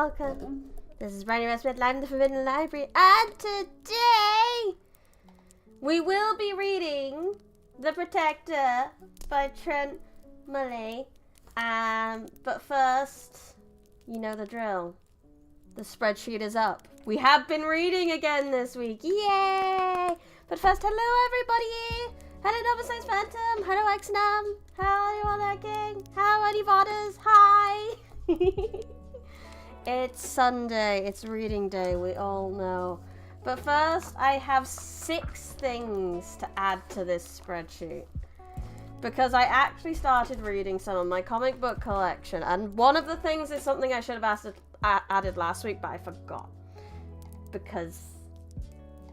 welcome. This is Brand New West live in the Forbidden Library, and today we will be reading The Protector by Trent Moullae. But first, you know the drill. The spreadsheet is up. We have been reading again this week. Yay! But first, hello everybody! Hello Noversize Phantom! Hello Xnam! How are you all liking? How are you Vodders? Hi! It's Sunday. It's reading day, we all know. But first, I have 6 things to add to this spreadsheet. Because I actually started reading some of my comic book collection, and one of the things is something I should have added last week, but I forgot. Because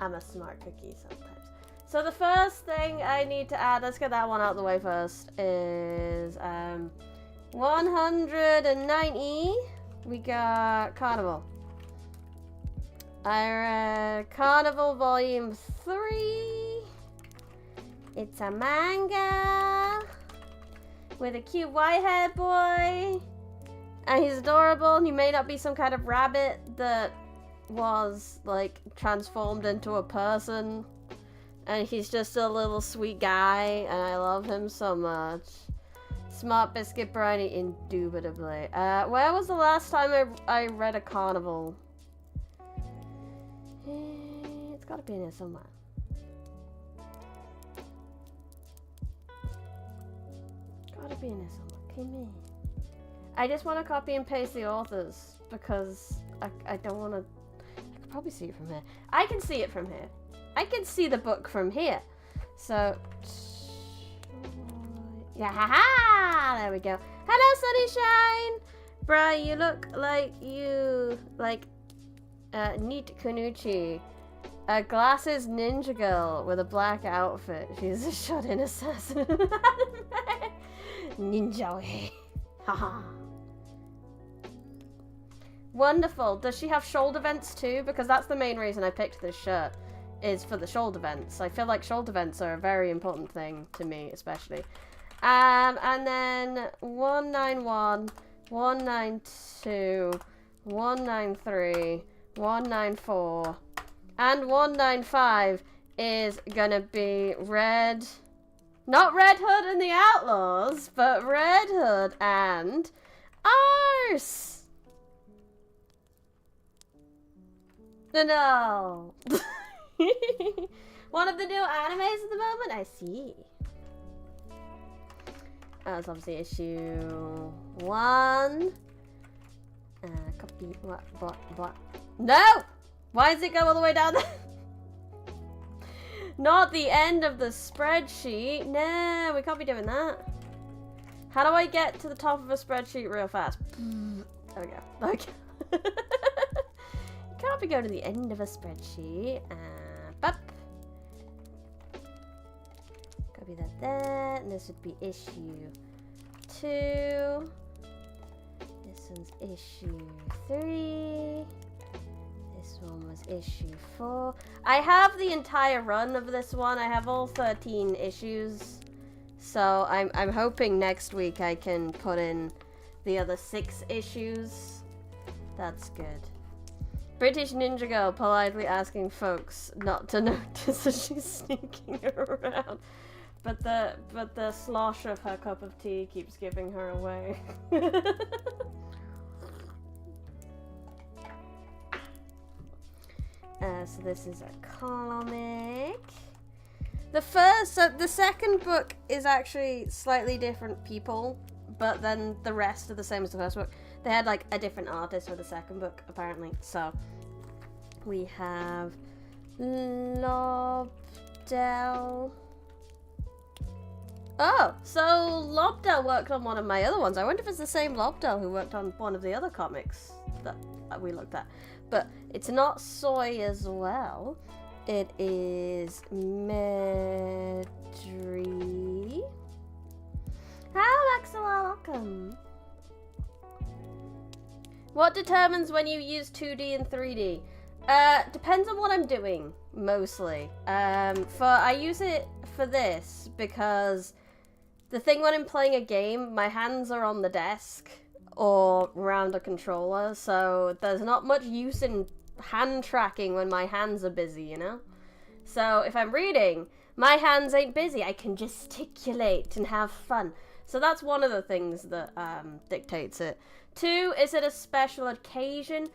I'm a smart cookie sometimes. So the first thing I need to add, let's get that one out of the way first, is 190. We got Carnival. I read Carnival Volume 3. It's a manga with a cute white-haired boy. And he's adorable, and he may not be some kind of rabbit that was, like, transformed into a person. And he's just a little sweet guy, and I love him so much. Smart biscuit brownie, indubitably. Where was the last time I read a Carnival? It's gotta be in here somewhere. Gotta be in here somewhere. Come in. I just want to copy and paste the authors because I don't want to. I could probably see it from here. I can see it from here. I can see the book from here. So, yeah, haha! There we go. Hello, Sunnyshine! Bruh, you look like Neat Kunuchi. A glasses ninja girl with a black outfit. She's a shut-in assassin. Ninja way. Haha. Wonderful. Does she have shoulder vents too? Because that's the main reason I picked this shirt. Is for the shoulder vents. I feel like shoulder vents are a very important thing to me, especially. And then 191, 192, 193, 194, and 195 is gonna be Red, not Red Hood and the Outlaws, but Red Hood and Arse. No. One of the new animes at the moment? I see. That's obviously issue 1. Copy. What? No! Why does it go all the way down there? Not the end of the spreadsheet. No, we can't be doing that. How do I get to the top of a spreadsheet real fast? There we go. Okay. Can't be going to the end of a spreadsheet. Up. Copy that there. And this would be issue 2. This one's issue 3. This one was issue 4. I have the entire run of this one. I have all 13 issues. So I'm hoping next week I can put in the other 6 issues. That's good. British Ninja Girl politely asking folks not to notice that she's sneaking around. But the slosh of her cup of tea keeps giving her away. So this is a comic. The second book is actually slightly different people, but then the rest are the same as the first book. They had like a different artist for the second book, apparently. So we have Lobdell. Oh, so Lobdell worked on one of my other ones. I wonder if it's the same Lobdell who worked on one of the other comics that we looked at. But it's not Soy as well. It is Medri. Hello, Axel, welcome. What determines when you use 2D and 3D? Depends on what I'm doing, mostly. I use it for this because the thing when I'm playing a game, my hands are on the desk or around a controller, so there's not much use in hand tracking when my hands are busy, you know? So if I'm reading, my hands ain't busy, I can gesticulate and have fun. So that's one of the things that dictates it. 2, is it a special occasion?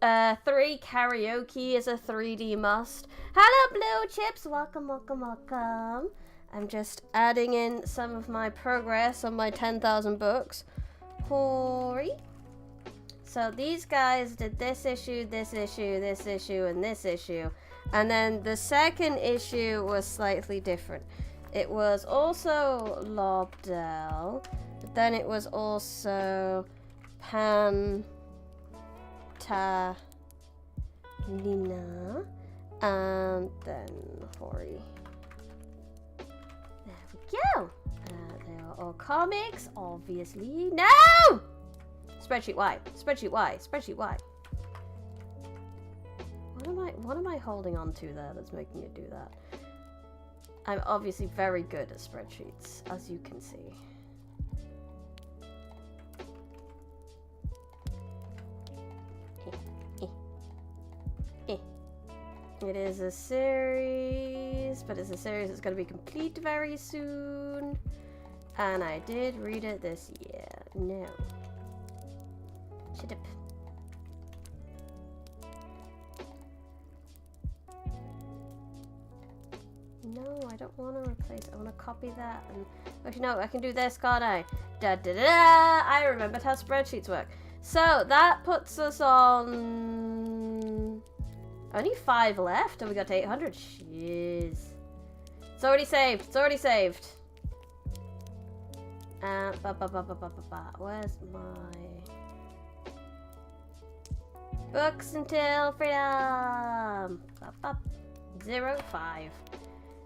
3, karaoke is a 3D must. Hello, Blue Chips! Welcome, welcome, welcome. I'm just adding in some of my progress on my 10,000 books. Hori. So these guys did this issue, this issue, this issue, and this issue. And then the second issue was slightly different. It was also Lobdell, but then it was also Pantalina, and then Hori. There we go. They are all comics, obviously. No! Spreadsheet Y. Spreadsheet Y. Spreadsheet Y. What am I holding on to there that's making it do that? I'm obviously very good at spreadsheets, as you can see. It is a series, but it's a series that's going to be complete very soon. And I did read it this year. No. Shut up. No, I don't want to replace it. I want to copy that. And actually, no, I can do this, can't I? Da da da da! I remembered how spreadsheets work. So that puts us on only 5 left, and we got to 800. Jeez. It's already saved. It's already saved. Where's my books until freedom? 05.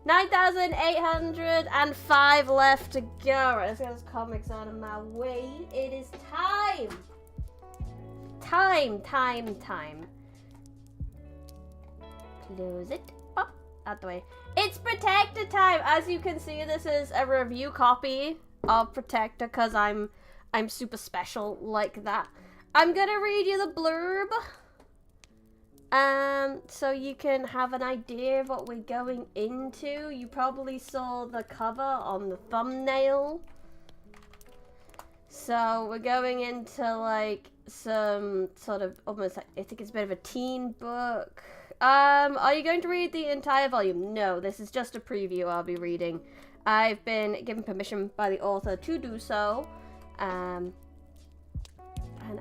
9,805 left to go. Right, let's get those comics out of my way. It is time. Time. Close it. Oh, out the way. It's Protector time. As you can see, this is a review copy of Protector because I'm super special like that. I'm gonna read you the blurb. So you can have an idea of what we're going into. You probably saw the cover on the thumbnail. So we're going into like some sort of almost like, I think it's a bit of a teen book. Are you going to read the entire volume? No, this is just a preview I'll be reading. I've been given permission by the author to do so. And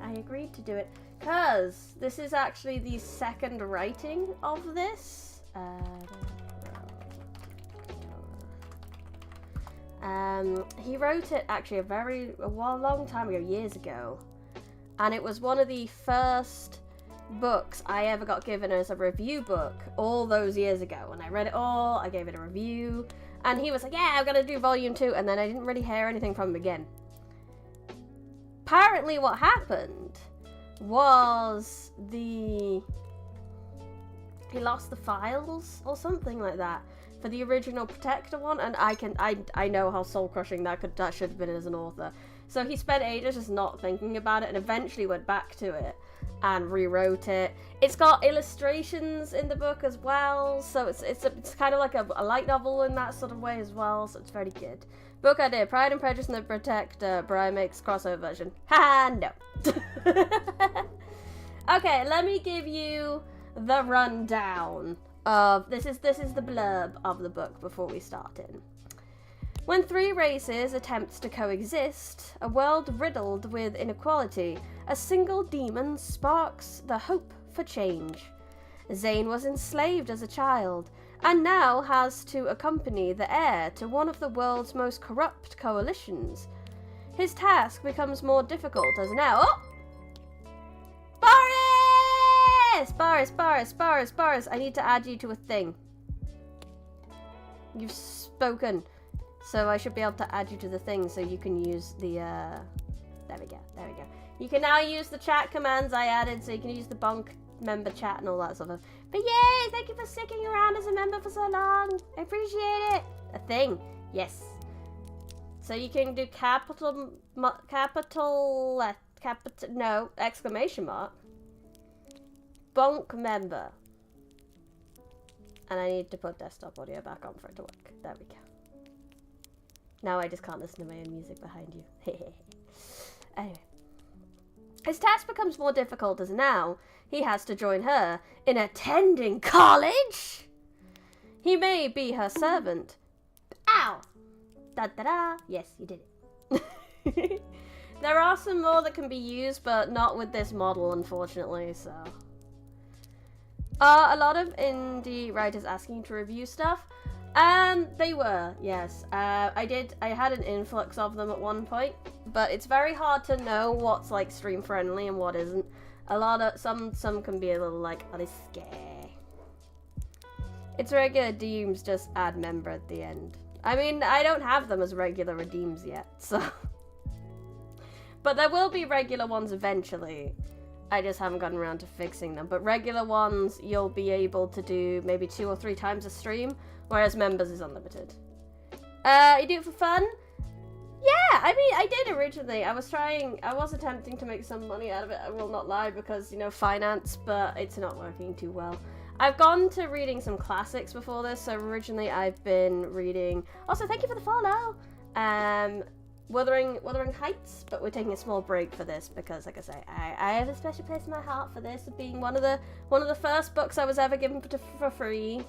I agreed to do it because this is actually the second writing of this. He wrote it actually a long time ago, years ago. And it was one of the first books I ever got given as a review book all those years ago. And I read it all, I gave it a review. And he was like, yeah, I'm gonna do volume 2. And then I didn't really hear anything from him again. Apparently what happened was he lost the files or something like that for the original Protector one, and I know how soul crushing that should have been as an author. So he spent ages just not thinking about it, and eventually went back to it and rewrote it. It's got illustrations in the book as well, so it's kind of like a light novel in that sort of way as well. So it's very good. Book idea: Pride and Prejudice and the Protector. Brian makes crossover version. Ha no. Okay, let me give you the rundown of this is the blurb of the book before we start in. When 3 races attempt to coexist, a world riddled with inequality, a single demon sparks the hope for change. Zane was enslaved as a child, and now has to accompany the heir to one of the world's most corrupt coalitions. His task becomes more difficult as now... Oh! Boris! I need to add you to a thing. You've spoken. So I should be able to add you to the thing so you can use the, There we go. You can now use the chat commands I added, so you can use the bunk member chat and all that sort of. But yay! Thank you for sticking around as a member for so long. I appreciate it. A thing. Yes. So you can do capital no, exclamation mark. Bonk member. And I need to put desktop audio back on for it to work. There we go. Now I just can't listen to my own music behind you. Anyway. His task becomes more difficult as now he has to join her in attending college. He may be her servant. Ow! Da-da-da! Yes, you did it. There are some more that can be used, but not with this model, unfortunately, so... a lot of indie writers asking to review stuff? They were, yes. I had an influx of them at one point, but it's very hard to know what's, like, stream-friendly and what isn't. Some can be a little, like, risque. It's regular redeems, just add member at the end. I mean, I don't have them as regular redeems yet, so... But there will be regular ones eventually. I just haven't gotten around to fixing them. But regular ones, you'll be able to do maybe 2 or 3 times a stream, whereas members is unlimited. You do it for fun? Yeah, I mean, I did originally. I was attempting to make some money out of it, I will not lie, because, you know, finance, but it's not working too well. I've gone to reading some classics before this, so originally I've been reading... Also, thank you for the follow! Wuthering Heights, but we're taking a small break for this because, like I say, I have a special place in my heart for this, being one of the first books I was ever given for free.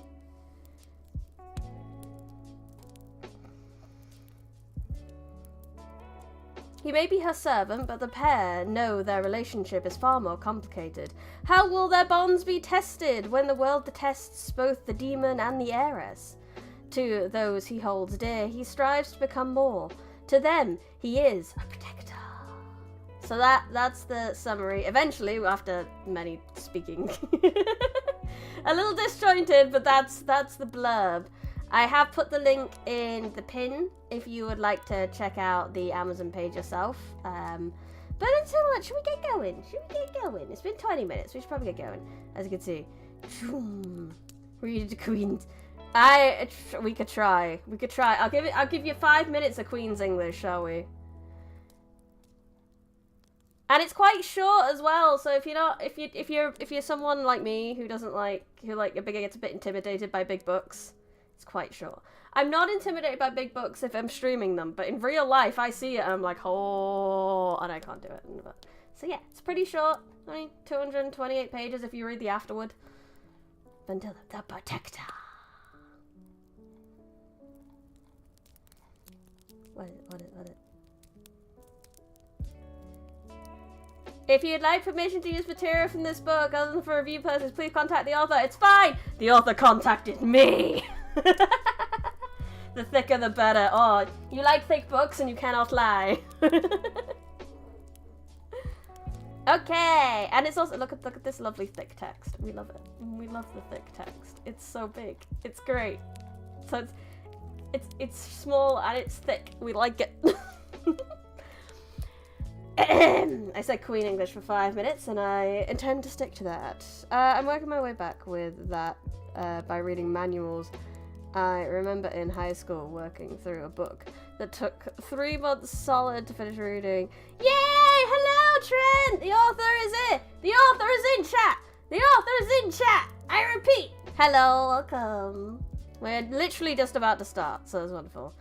He may be her servant, but the pair know their relationship is far more complicated. How will their bonds be tested when the world detests both the demon and the heiress? To those he holds dear, he strives to become more. To them, he is a protector. So that's the summary. Eventually, after many speaking, a little disjointed, but that's the blurb. I have put the link in the pin if you would like to check out the Amazon page yourself. But until then, should we get going? It's been 20 minutes. We should probably get going. As you can see, read the Queen's. We could try. I'll give you 5 minutes of Queen's English, shall we? And it's quite short as well. So if you're someone like me who gets a bit intimidated by big books, it's quite short. I'm not intimidated by big books if I'm streaming them, but in real life I see it and I'm like, oh, and I can't do it. So yeah, it's pretty short. I mean, 228 pages if you read the afterword. Until the Protector. What is it? If you'd like permission to use material from this book other than for review purposes, please contact the author. It's fine! The author contacted me! The thicker the better. Oh, you like thick books and you cannot lie. Okay, and it's also, look at this lovely thick text. We love it. We love the thick text. It's so big. It's great. So it's small and it's thick. We like it. I said Queen English for 5 minutes and I intend to stick to that. I'm working my way back with that by reading manuals. I remember in high school working through a book that took 3 months solid to finish reading. Yay! Hello, Trent! The author is it! The author is in chat! The author is in chat! I repeat! Hello, welcome. We're literally just about to start, so it's wonderful.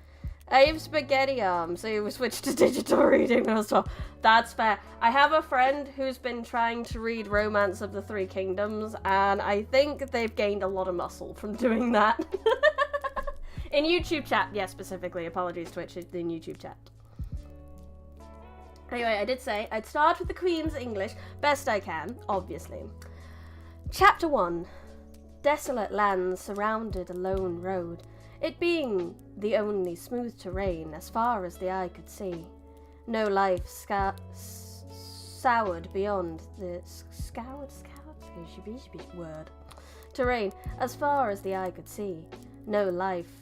I have spaghetti arms, so you switched to digital reading as well. That's fair. I have a friend who's been trying to read Romance of the Three Kingdoms, and I think they've gained a lot of muscle from doing that. In YouTube chat, yeah, specifically. Apologies, Twitch, in YouTube chat. Anyway, I did say I'd start with the Queen's English, best I can, obviously. Chapter 1. Desolate lands surrounded a lone road, it being the only smooth terrain as far as the eye could see. No life soured beyond the word terrain as far as the eye could see. No life.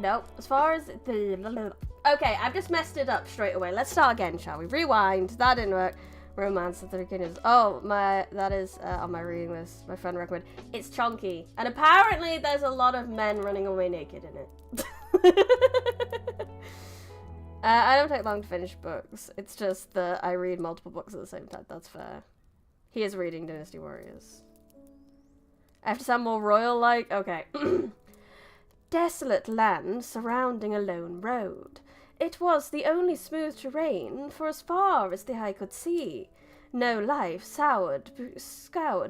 No. As far as the... Okay, I've just messed it up straight away. Let's start again, shall we? Rewind. That didn't work. Romance of the Three Kingdoms. Oh, that is on my reading list. My friend recommended. It's chunky. And apparently there's a lot of men running away naked in it. I don't take long to finish books. It's just that I read multiple books at the same time. That's fair. He is reading Dynasty Warriors. I have to sound more royal-like? Okay. Desolate land surrounding a lone road. It was the only smooth terrain for as far as the eye could see. No life scoured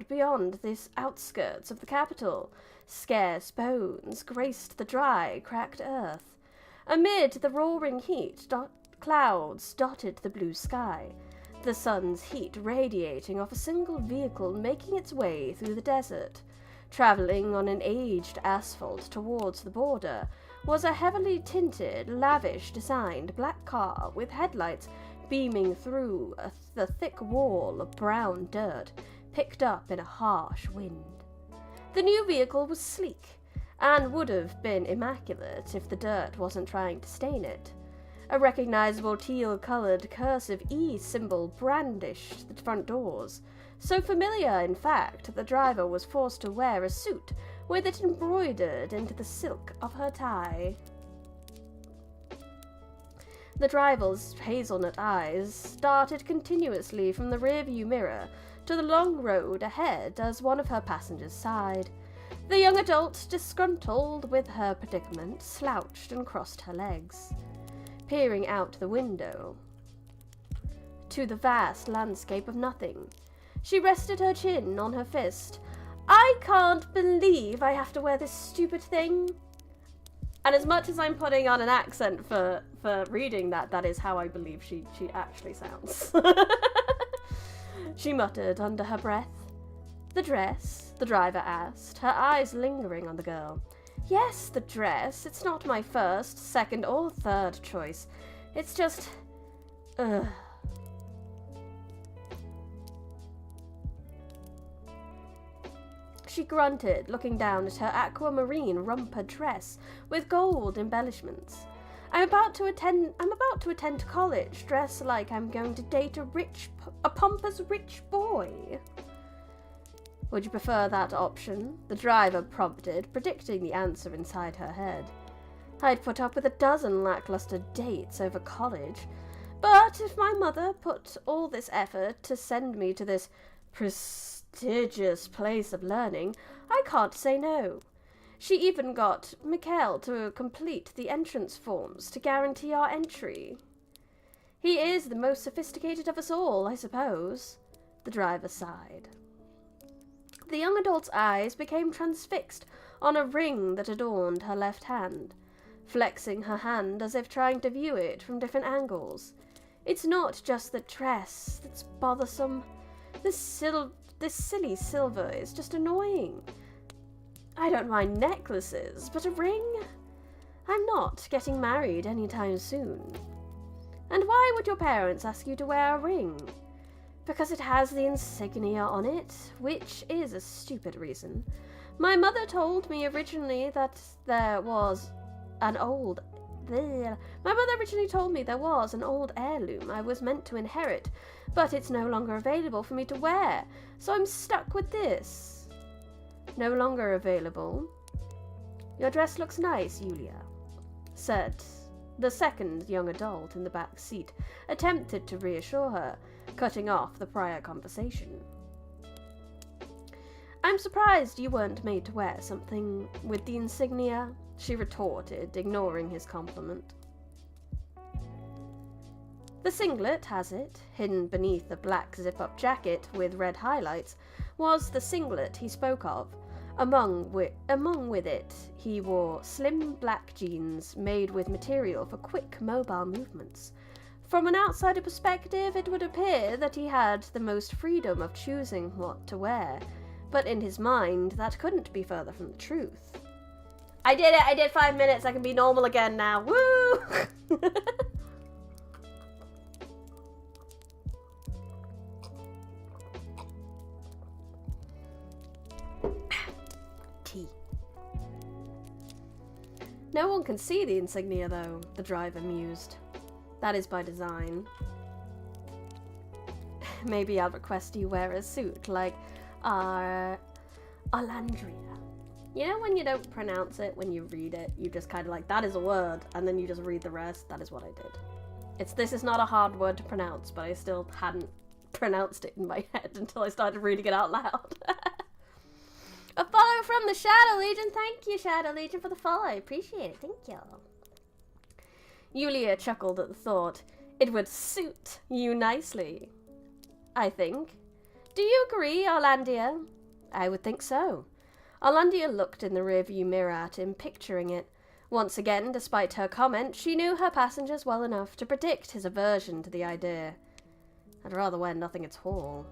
beyond the outskirts of the capital. Scarce bones graced the dry, cracked earth. Amid the roaring heat, clouds dotted the blue sky, the sun's heat radiating off a single vehicle making its way through the desert. Travelling on an aged asphalt towards the border was a heavily tinted, lavish-designed black car with headlights beaming through the thick wall of brown dirt picked up in a harsh wind. The new vehicle was sleek, and would have been immaculate if the dirt wasn't trying to stain it. A recognizable teal-colored cursive E symbol brandished the front doors. So familiar, in fact, the driver was forced to wear a suit with it embroidered into the silk of her tie. The driver's hazelnut eyes started continuously from the rearview mirror to the long road ahead as one of her passengers sighed. The young adult, disgruntled with her predicament, slouched and crossed her legs, peering out the window to the vast landscape of nothing. She rested her chin on her fist. I can't believe I have to wear this stupid thing. And as much as I'm putting on an accent for reading that, that is how I believe she actually sounds. She muttered under her breath. The dress? The driver asked, her eyes lingering on the girl. Yes, the dress. It's not my first, second, or third choice. It's just... ugh. She grunted, looking down at her aquamarine romper dress with gold embellishments. I'm about to attend college, dressed like I'm going to date a pompous rich boy. Would you prefer that option? The driver prompted, predicting the answer inside her head. I'd put up with a dozen lackluster dates over college, but if my mother put all this effort to send me to this prestigious place of learning, I can't say no. She even got Mikhail to complete the entrance forms to guarantee our entry. He is the most sophisticated of us all, I suppose. The driver sighed. The young adult's eyes became transfixed on a ring that adorned her left hand, flexing her hand as if trying to view it from different angles. It's not just the dress that's bothersome. This silly silver is just annoying. I don't mind necklaces, but a ring? I'm not getting married anytime soon. And why would your parents ask you to wear a ring? Because it has the insignia on it, which is a stupid reason. My mother told me originally that there was an old... My mother originally told me there was an old heirloom I was meant to inherit, but it's no longer available for me to wear, so I'm stuck with this. No longer available. Your dress looks nice, Yulia, said the second young adult in the back seat, attempted to reassure her, cutting off the prior conversation. I'm surprised you weren't made to wear something with the insignia, she retorted, ignoring his compliment. The singlet has it, hidden beneath a black zip-up jacket with red highlights, was the singlet he spoke of. Among with it, he wore slim black jeans made with material for quick mobile movements. From an outsider perspective, it would appear that he had the most freedom of choosing what to wear, but in his mind, that couldn't be further from the truth. I did it! I did 5 minutes! I can be normal again now! Woo! Tea. No one can see the insignia, though, the driver mused. That is by design. Maybe I'll request you wear a suit like Alandria. You know when you don't pronounce it when you read it, you just kind of like, that is a word, and then you just read the rest? That is what I did. This is not a hard word to pronounce, but I still hadn't pronounced it in my head until I started reading it out loud. A follow from the Shadow Legion. Thank you, Shadow Legion, for the follow. Appreciate it. Thank you. Yulia chuckled at the thought. It would suit you nicely, I think. Do you agree, Orlandia? I would think so. Orlandia looked in the rearview mirror at him, picturing it. Once again, despite her comment, she knew her passengers well enough to predict his aversion to the idea. I'd rather wear nothing at all,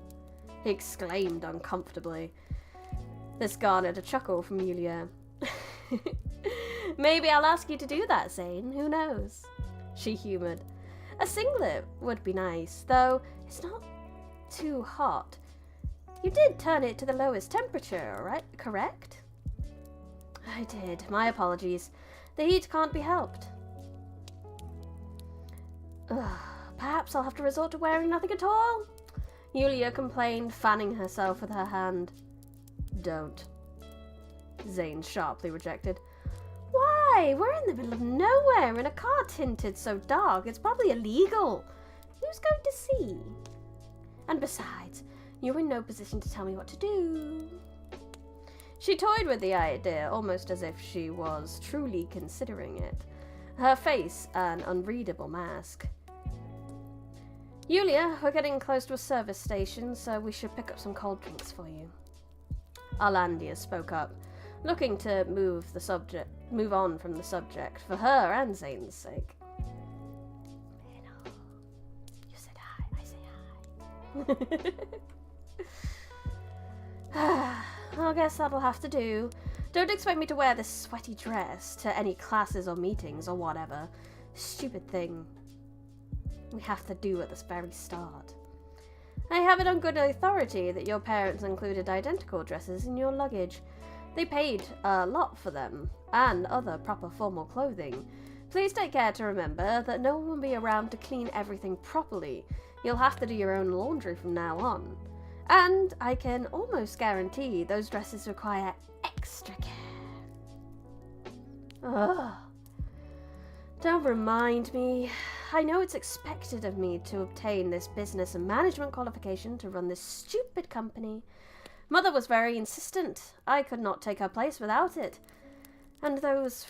he exclaimed uncomfortably. This garnered a chuckle from Yulia. Maybe I'll ask you to do that, Zane. Who knows? She humoured. A singlet would be nice, though it's not too hot. You did turn it to the lowest temperature, right? Correct? I did. My apologies. The heat can't be helped. Ugh, perhaps I'll have to resort to wearing nothing at all? Yulia complained, fanning herself with her hand. Don't. Zane sharply rejected. Why? We're in the middle of nowhere in a car tinted so dark it's probably illegal. Who's going to see? And besides, you're in no position to tell me what to do. She toyed with the idea, almost as if she was truly considering it, her face an unreadable mask. Yulia, we're getting close to a service station, so we should pick up some cold drinks for you. Orlandia spoke up, looking to move on from the subject, for her and Zane's sake. You know, you said hi, I say hi. I guess that'll have to do. Don't expect me to wear this sweaty dress to any classes or meetings or whatever. Stupid thing we have to do at this very start. I have it on good authority that your parents included identical dresses in your luggage. They paid a lot for them, and other proper formal clothing. Please take care to remember that no one will be around to clean everything properly. You'll have to do your own laundry from now on. And I can almost guarantee those dresses require extra care. Ugh. Don't remind me. I know it's expected of me to obtain this business and management qualification to run this stupid company. Mother was very insistent. I could not take her place without it. And whose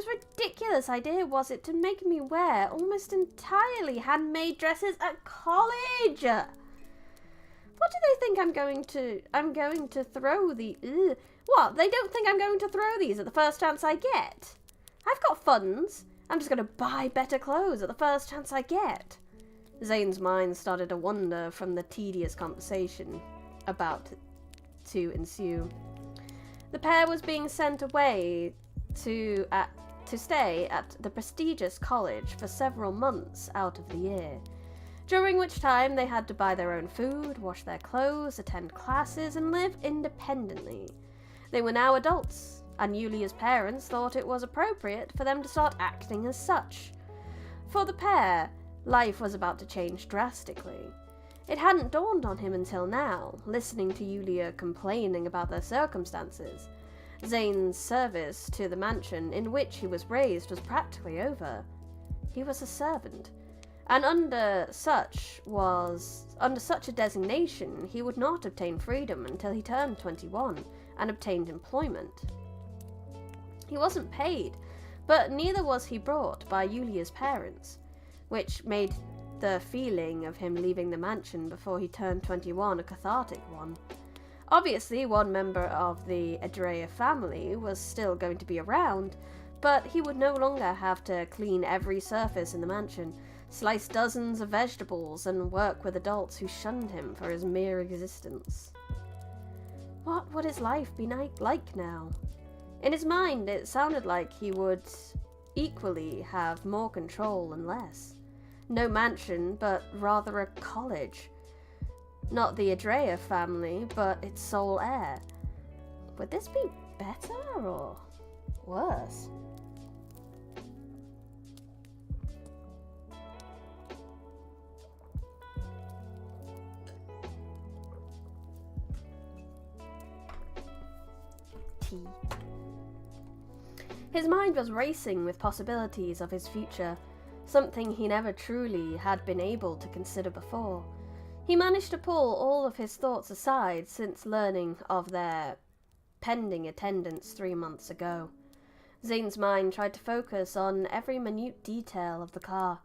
ridiculous idea was it to make me wear almost entirely handmade dresses at college? What do they think I'm going to throw the... What? They don't think I'm going to throw these at the first chance I get? I've got funds. I'm just going to buy better clothes at the first chance I get. Zane's mind started to wander from the tedious conversation about to ensue. The pair was being sent away to stay at the prestigious college for several months out of the year, during which time they had to buy their own food, wash their clothes, attend classes, and live independently. They were now adults, and Yulia's parents thought it was appropriate for them to start acting as such. For the pair, life was about to change drastically. It hadn't dawned on him until now, listening to Yulia complaining about their circumstances. Zane's service to the mansion in which he was raised was practically over. He was a servant, and under such a designation, he would not obtain freedom until he turned 21 and obtained employment. He wasn't paid, but neither was he brought by Yulia's parents, which made the feeling of him leaving the mansion before he turned 21 a cathartic one. Obviously, one member of the Edgy family was still going to be around, but he would no longer have to clean every surface in the mansion, slice dozens of vegetables, and work with adults who shunned him for his mere existence. What would his life be like now? In his mind, it sounded like he would equally have more control and less. No mansion, but rather a college. Not the Edgy family, but its sole heir. Would this be better or worse? Tea. His mind was racing with possibilities of his future. something he never truly had been able to consider before. He managed to pull all of his thoughts aside since learning of their pending attendance 3 months ago. Zane's mind tried to focus on every minute detail of the car.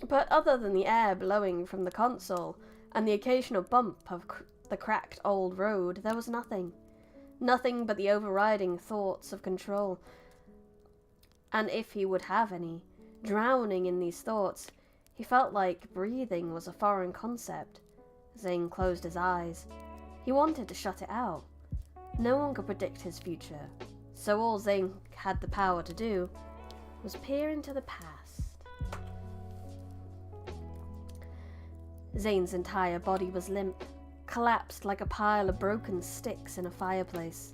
But other than the air blowing from the console and the occasional bump of the cracked old road, there was nothing. Nothing but the overriding thoughts of control. And if he would have any, drowning in these thoughts, he felt like breathing was a foreign concept. Zane closed his eyes. He wanted to shut it out. No one could predict his future, so all Zane had the power to do was peer into the past. Zane's entire body was limp, collapsed like a pile of broken sticks in a fireplace.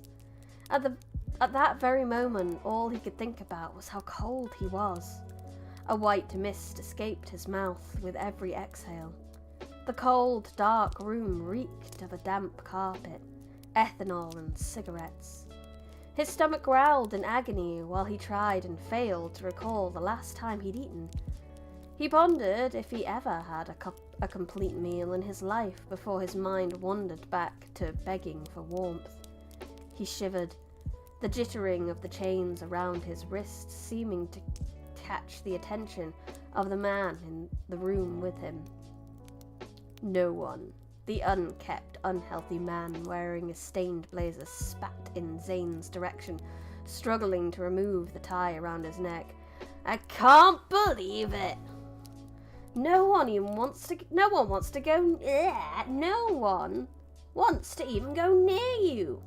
At that very moment, all he could think about was how cold he was. A white mist escaped his mouth with every exhale. The cold, dark room reeked of a damp carpet, ethanol and cigarettes. His stomach growled in agony while he tried and failed to recall the last time he'd eaten. He pondered if he ever had a complete meal in his life before his mind wandered back to begging for warmth. He shivered, the jittering of the chains around his wrists seeming to catch the attention of the man in the room with him. No one. The unkempt, unhealthy man wearing a stained blazer spat in Zane's direction, struggling to remove the tie around his neck. "I can't believe it! No one wants to even go near you."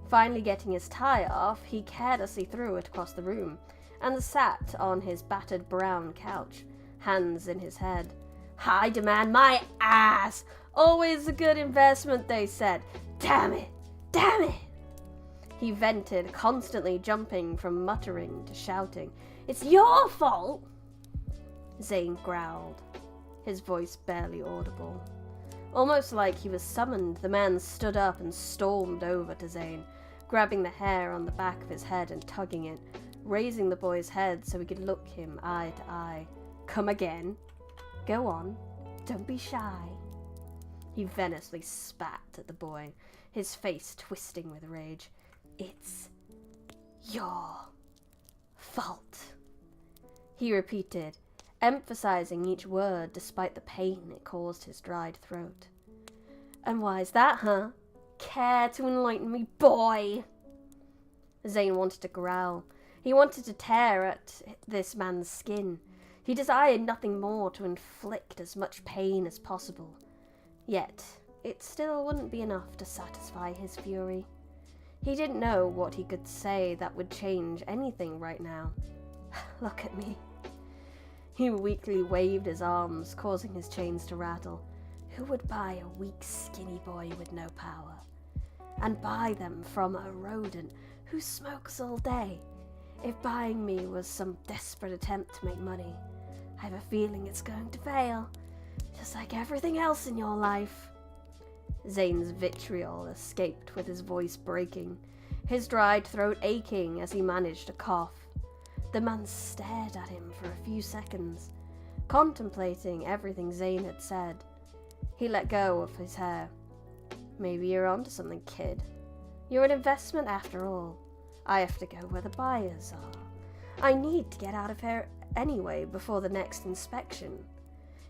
Finally getting his tie off, he carelessly threw it across the room and sat on his battered brown couch, hands in his head. "I demand my ass! Always a good investment, they said. Damn it! Damn it!" He vented, constantly jumping from muttering to shouting. "It's your fault!" Zane growled, his voice barely audible. Almost like he was summoned, the man stood up and stormed over to Zane, grabbing the hair on the back of his head and tugging it, raising the boy's head so he could look him eye to eye. "Come again. Go on. Don't be shy." He venomously spat at the boy, his face twisting with rage. "It's your fault," he repeated, emphasizing each word despite the pain it caused his dried throat. "And why's that, huh? Care to enlighten me, boy?" Zane wanted to growl. He wanted to tear at this man's skin. He desired nothing more to inflict as much pain as possible. Yet, it still wouldn't be enough to satisfy his fury. He didn't know what he could say that would change anything right now. "Look at me." He weakly waved his arms, causing his chains to rattle. Who would buy a weak, skinny boy with no power? And buy them from a rodent who smokes all day? If buying me was some desperate attempt to make money, I have a feeling it's going to fail. Just like everything else in your life. Zane's vitriol escaped with his voice breaking, his dried throat aching as he managed to cough. The man stared at him for a few seconds, contemplating everything Zane had said. He let go of his hair. "Maybe you're onto something, kid. You're an investment after all. I have to go where the buyers are. I need to get out of here anyway before the next inspection."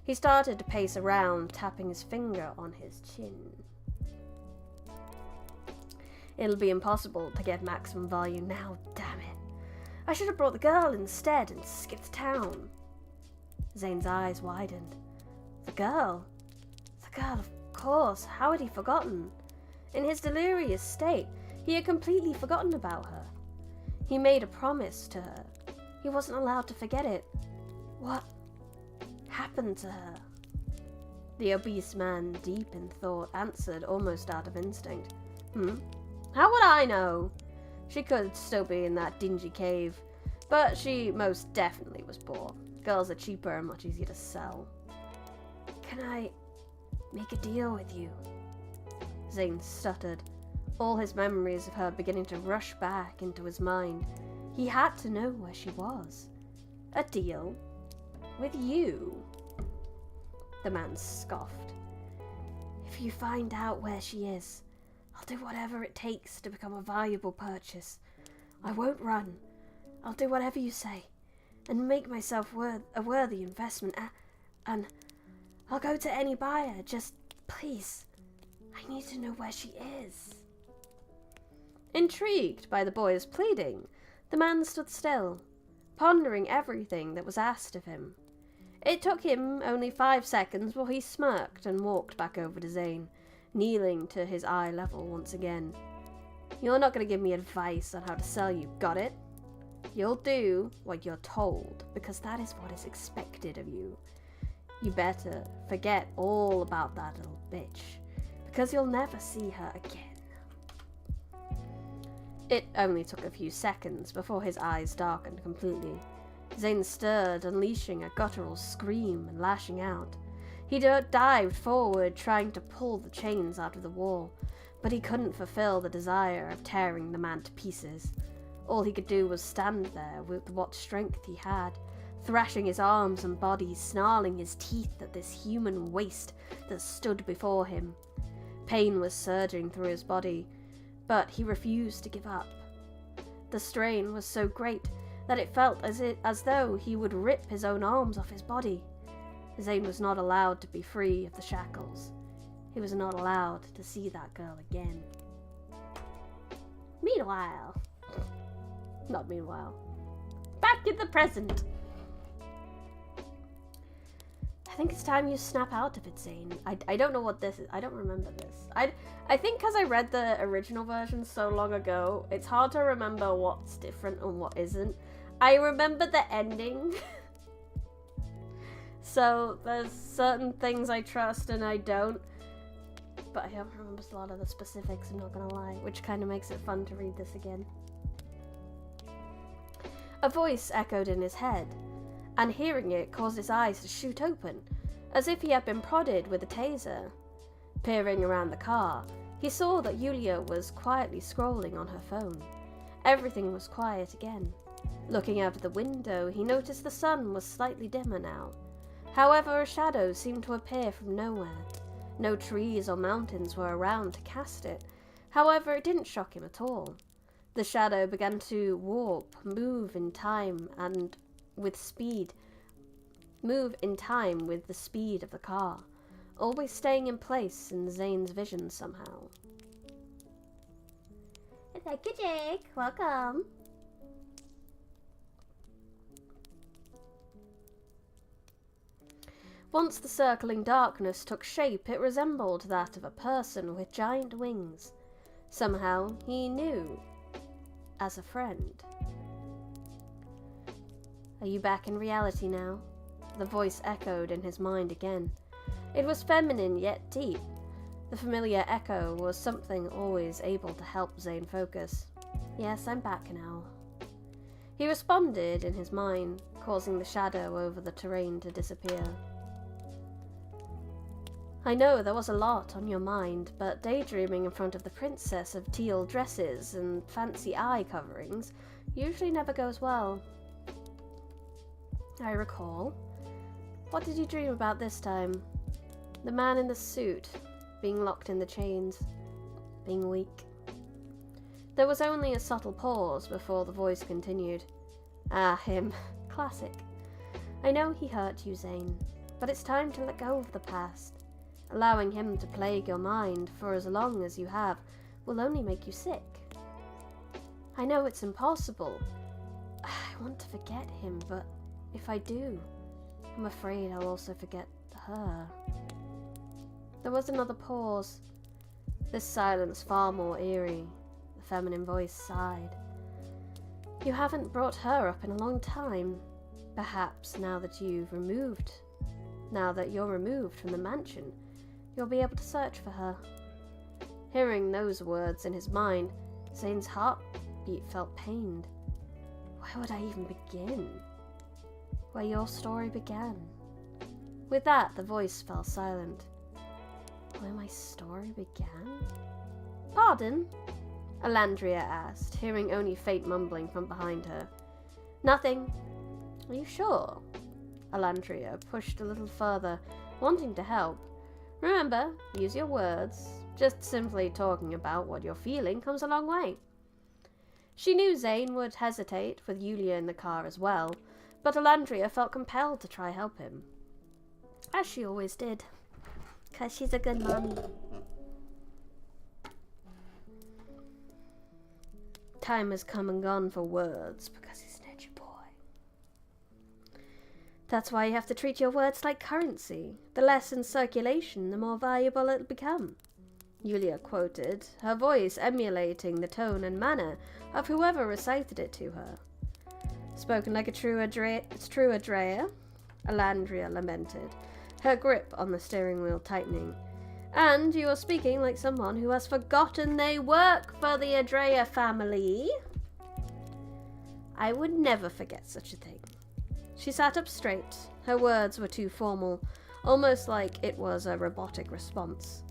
He started to pace around, tapping his finger on his chin. "It'll be impossible to get maximum value now, damn it. I should have brought the girl instead and skipped town." Zane's eyes widened. The girl? The girl, of course. How had he forgotten? In his delirious state, he had completely forgotten about her. He made a promise to her. He wasn't allowed to forget it. What happened to her? The obese man, deep in thought, answered almost out of instinct. How would I know? She could still be in that dingy cave, but she most definitely was poor. Girls are cheaper and much easier to sell. "Can I make a deal with you?" Zane stuttered, all his memories of her beginning to rush back into his mind. He had to know where she was. A deal? With you? The man scoffed. If you find out where she is, I'll do whatever it takes to become a valuable purchase. I won't run. I'll do whatever you say, and make myself a worthy investment, and I'll go to any buyer. Just, please, I need to know where she is. Intrigued by the boy's pleading, the man stood still, pondering everything that was asked of him. It took him only 5 seconds before he smirked and walked back over to Zane, kneeling to his eye level once again. You're not going to give me advice on how to sell, you got it? You'll do what you're told, because that is what is expected of you. You better forget all about that little bitch, because you'll never see her again. It only took a few seconds before his eyes darkened completely. Zane stirred, unleashing a guttural scream and lashing out. He dived forward, trying to pull the chains out of the wall, but he couldn't fulfill the desire of tearing the man to pieces. All he could do was stand there with what strength he had, thrashing his arms and body, snarling his teeth at this human waste that stood before him. Pain was surging through his body, but he refused to give up. The strain was so great that it felt as though he would rip his own arms off his body. Zane was not allowed to be free of the shackles. He was not allowed to see that girl again. Back in the present. I think it's time you snap out of it, Zane. I don't know what this is. I don't remember this. I think because I read the original version so long ago, it's hard to remember what's different and what isn't. I remember the ending. So there's certain things I trust and I don't. But I don't remember a lot of the specifics, I'm not gonna lie, which kind of makes it fun to read this again. A voice echoed in his head, and hearing it caused his eyes to shoot open, as if he had been prodded with a taser. Peering around the car, he saw that Yulia was quietly scrolling on her phone. Everything was quiet again. Looking out of the window, he noticed the sun was slightly dimmer now. However, a shadow seemed to appear from nowhere. No trees or mountains were around to cast it. However, it didn't shock him at all. The shadow began to warp, move in time with the speed of the car, always staying in place in Zane's vision somehow. Thank you, Jake. Welcome. Once the circling darkness took shape, it resembled that of a person with giant wings. Somehow, he knew as a friend. Are you back in reality now? The voice echoed in his mind again. It was feminine yet deep. The familiar echo was something always able to help Zane focus. Yes, I'm back now. He responded in his mind, causing the shadow over the terrain to disappear. I know there was a lot on your mind, but daydreaming in front of the princess of teal dresses and fancy eye coverings usually never goes well. I recall. What did you dream about this time? The man in the suit, being locked in the chains, being weak. There was only a subtle pause before the voice continued. Ah, him. Classic. I know he hurt you, Zane, but it's time to let go of the past. Allowing him to plague your mind for as long as you have will only make you sick. I know it's impossible. I want to forget him, but if I do, I'm afraid I'll also forget her. There was another pause, this silence far more eerie. The feminine voice sighed. You haven't brought her up in a long time. Perhaps now that you're removed from the mansion, you'll be able to search for her. Hearing those words in his mind, Zane's heartbeat felt pained. Where would I even begin? Where your story began. With that, the voice fell silent. Where my story began? Pardon? Alandria asked, hearing only faint mumbling from behind her. Nothing. Are you sure? Alandria pushed a little further, wanting to help. Remember, use your words. Just simply talking about what you're feeling comes a long way. She knew Zane would hesitate, with Yulia in the car as well, but Alandria felt compelled to try help him. As she always did. 'Cause she's a good mommy. Time has come and gone for words, because he's an edgy boy. That's why you have to treat your words like currency. The less in circulation, the more valuable it'll become. Yulia quoted, her voice emulating the tone and manner of whoever recited it to her. Spoken like a true Adrea, Alandria lamented, her grip on the steering wheel tightening. And you are speaking like someone who has forgotten they work for the Adrea family. I would never forget such a thing. She sat up straight. Her words were too formal, almost like it was a robotic response.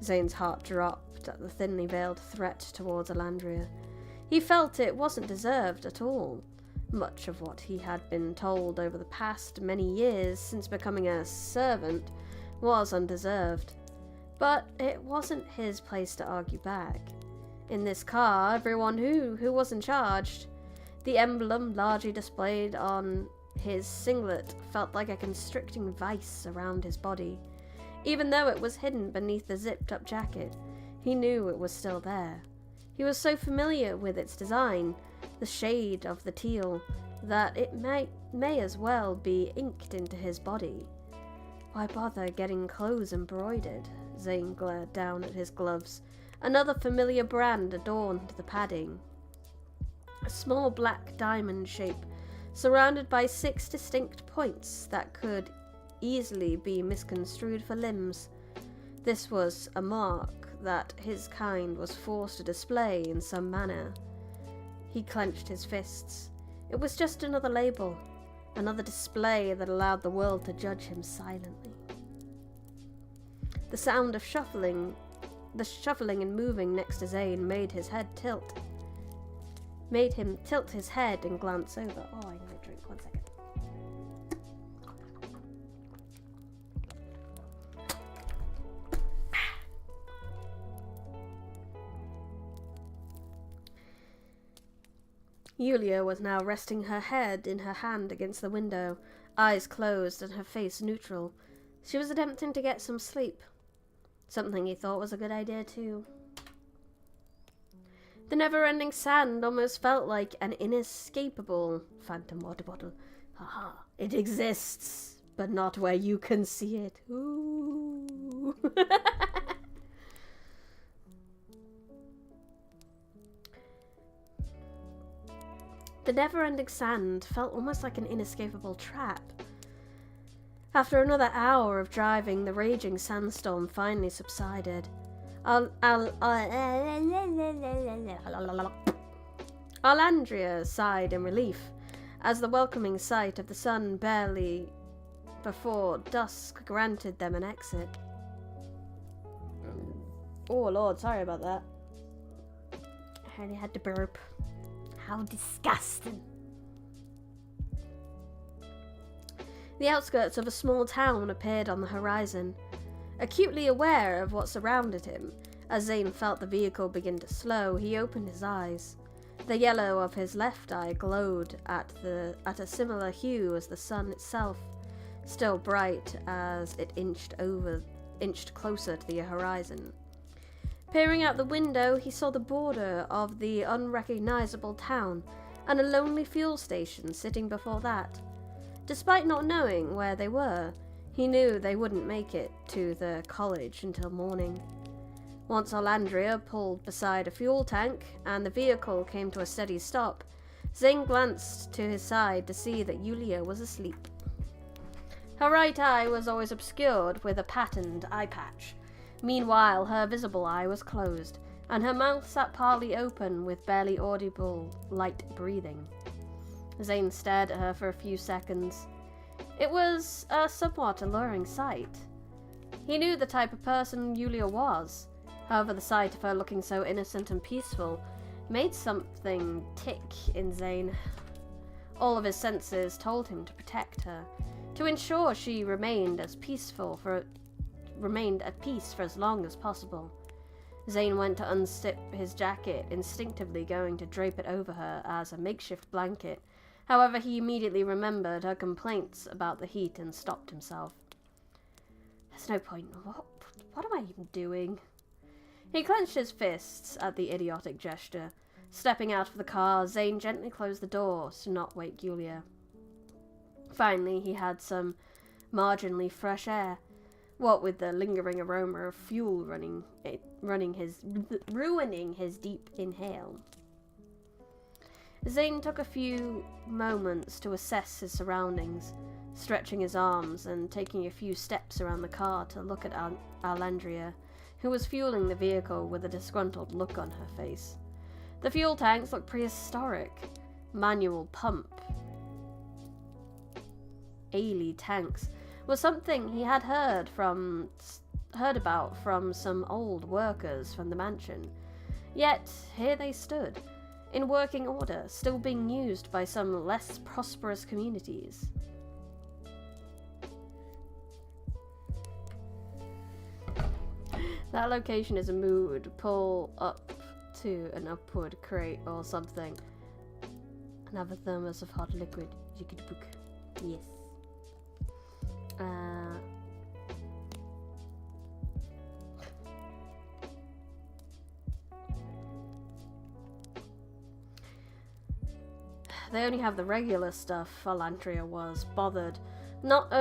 Zane's heart dropped at the thinly veiled threat towards Alandria. He felt it wasn't deserved at all. Much of what he had been told over the past many years since becoming a servant was undeserved. But it wasn't his place to argue back. In this car, everyone who was in charge. The emblem largely displayed on his singlet felt like a constricting vice around his body. Even though it was hidden beneath the zipped-up jacket, he knew it was still there. He was so familiar with its design, the shade of the teal, that it may as well be inked into his body. Why bother getting clothes embroidered? Zane glared down at his gloves. Another familiar brand adorned the padding. A small black diamond shape, surrounded by 6 distinct points that could easily be misconstrued for limbs. This was a mark that his kind was forced to display in some manner. He clenched his fists. It was just another label, another display that allowed the world to judge him silently. The sound of shuffling and moving next to Zane made his head tilt. Made him tilt his head and glance over. Oh, I need a drink. 1 second. Yulia was now resting her head in her hand against the window, eyes closed and her face neutral. She was attempting to get some sleep. Something he thought was a good idea too. The never-ending sand almost felt like an inescapable phantom water bottle. Haha, it exists, but not where you can see it. Ooh. The never-ending sand felt almost like an inescapable trap. After another hour of driving, the raging sandstorm finally subsided. Alandria sighed in relief as the welcoming sight of the sun barely before dusk granted them an exit. Oh Lord, sorry about that. I only had to burp. How disgusting. The outskirts of a small town appeared on the horizon. Acutely aware of what surrounded him, as Zane felt the vehicle begin to slow, he opened his eyes. The yellow of his left eye glowed at a similar hue as the sun itself, still bright as it inched closer to the horizon. Peering out the window, he saw the border of the unrecognizable town and a lonely fuel station sitting before that. Despite not knowing where they were, he knew they wouldn't make it to the college until morning. Once Alandria pulled beside a fuel tank and the vehicle came to a steady stop, Zane glanced to his side to see that Yulia was asleep. Her right eye was always obscured with a patterned eye patch. Meanwhile, her visible eye was closed, and her mouth sat partly open with barely audible, light breathing. Zane stared at her for a few seconds. It was a somewhat alluring sight. He knew the type of person Yulia was. However, the sight of her looking so innocent and peaceful made something tick in Zane. All of his senses told him to protect her, to ensure she remained at peace for as long as possible. Zane went to unzip his jacket, instinctively going to drape it over her as a makeshift blanket. However, he immediately remembered her complaints about the heat and stopped himself. There's no point. What am I even doing? He clenched his fists at the idiotic gesture. Stepping out of the car, Zane gently closed the door to not wake Yulia. Finally, he had some marginally fresh air. What with the lingering aroma of fuel ruining his deep inhale. Zane took a few moments to assess his surroundings, stretching his arms and taking a few steps around the car to look at Alandria, who was fueling the vehicle with a disgruntled look on her face. The fuel tanks looked prehistoric. Manual pump Ailey tanks was something he had heard about from some old workers from the mansion. Yet here they stood, in working order, still being used by some less prosperous communities. That location is a mood. Pull up to an upward crate or something. Another thermos of hot liquid. Yes. They only have the regular stuff, Alantria was bothered, not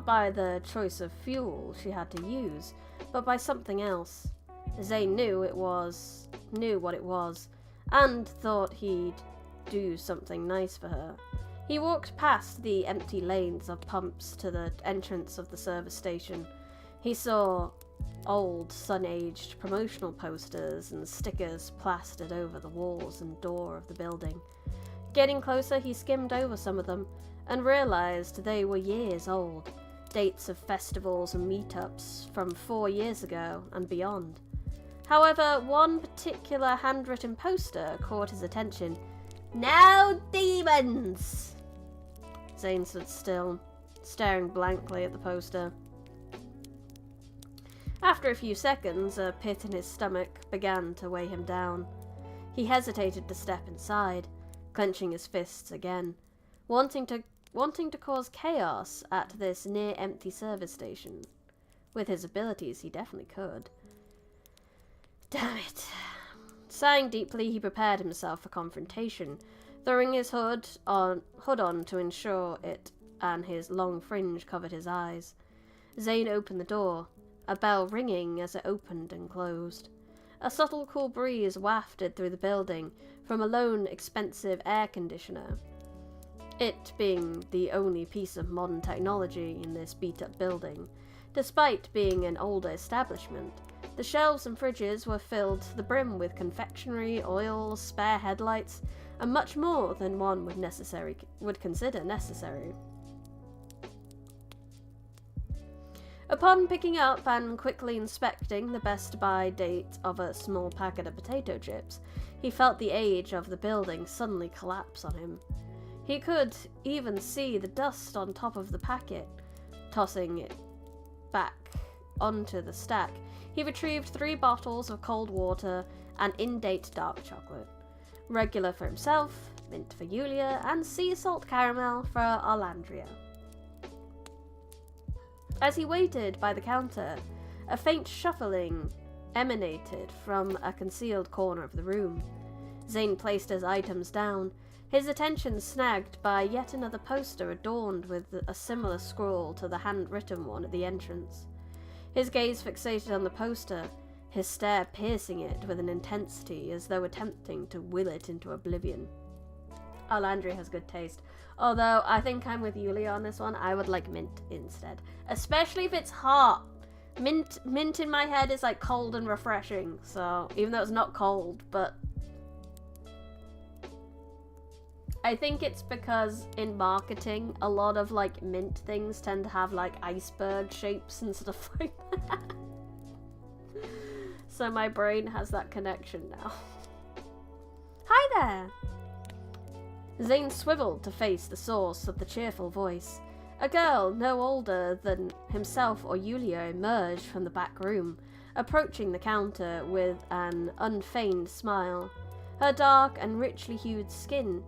by the choice of fuel she had to use, but by something else. Zane knew what it was, and thought he'd do something nice for her. He walked past the empty lanes of pumps to the entrance of the service station. He saw old, sun-aged promotional posters and stickers plastered over the walls and door of the building. Getting closer, he skimmed over some of them and realized they were years old, dates of festivals and meetups from 4 years ago and beyond. However, one particular handwritten poster caught his attention. "Now demons!" Zane stood still, staring blankly at the poster. After a few seconds, a pit in his stomach began to weigh him down. He hesitated to step inside, clenching his fists again, wanting to cause chaos at this near-empty service station. With his abilities, he definitely could. Damn it. Sighing deeply, he prepared himself for confrontation, throwing his hood on to ensure it and his long fringe covered his eyes. Zane opened the door, a bell ringing as it opened and closed. A subtle cool breeze wafted through the building from a lone, expensive air conditioner. It being the only piece of modern technology in this beat-up building. Despite being an older establishment, the shelves and fridges were filled to the brim with confectionery, oil, spare headlights, and much more than one would consider necessary. Upon picking up and quickly inspecting the best buy date of a small packet of potato chips, he felt the age of the building suddenly collapse on him. He could even see the dust on top of the packet. Tossing it back onto the stack, he retrieved 3 bottles of cold water and in-date dark chocolate. Regular for himself, mint for Yulia, and sea salt caramel for Alandria. As he waited by the counter, a faint shuffling emanated from a concealed corner of the room. Zane placed his items down, his attention snagged by yet another poster adorned with a similar scroll to the handwritten one at the entrance. His gaze fixated on the poster, his stare piercing it with an intensity as though attempting to will it into oblivion. Alandria has good taste. Although, I think I'm with Yulia on this one. I would like mint instead. Especially if it's hot. Mint in my head is like cold and refreshing. So, even though it's not cold, but... I think it's because in marketing, a lot of like mint things tend to have like iceberg shapes and stuff like that. So my brain has that connection now. Hi there! Zane swiveled to face the source of the cheerful voice. A girl no older than himself or Yulia emerged from the back room, approaching the counter with an unfeigned smile. Her dark hair and richly hued skin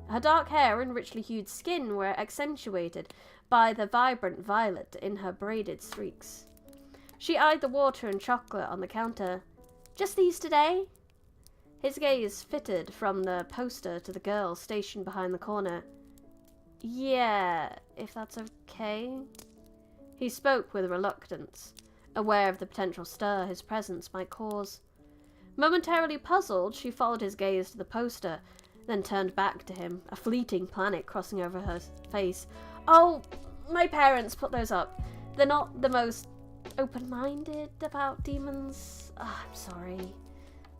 were accentuated by the vibrant violet in her braided streaks. She eyed the water and chocolate on the counter. "Just these today?" His gaze flitted from the poster to the girl stationed behind the corner. "Yeah, if that's okay." He spoke with reluctance, aware of the potential stir his presence might cause. Momentarily puzzled, she followed his gaze to the poster, then turned back to him, a fleeting panic crossing over her face. "Oh, my parents put those up. They're not the most open-minded about demons. I'm sorry.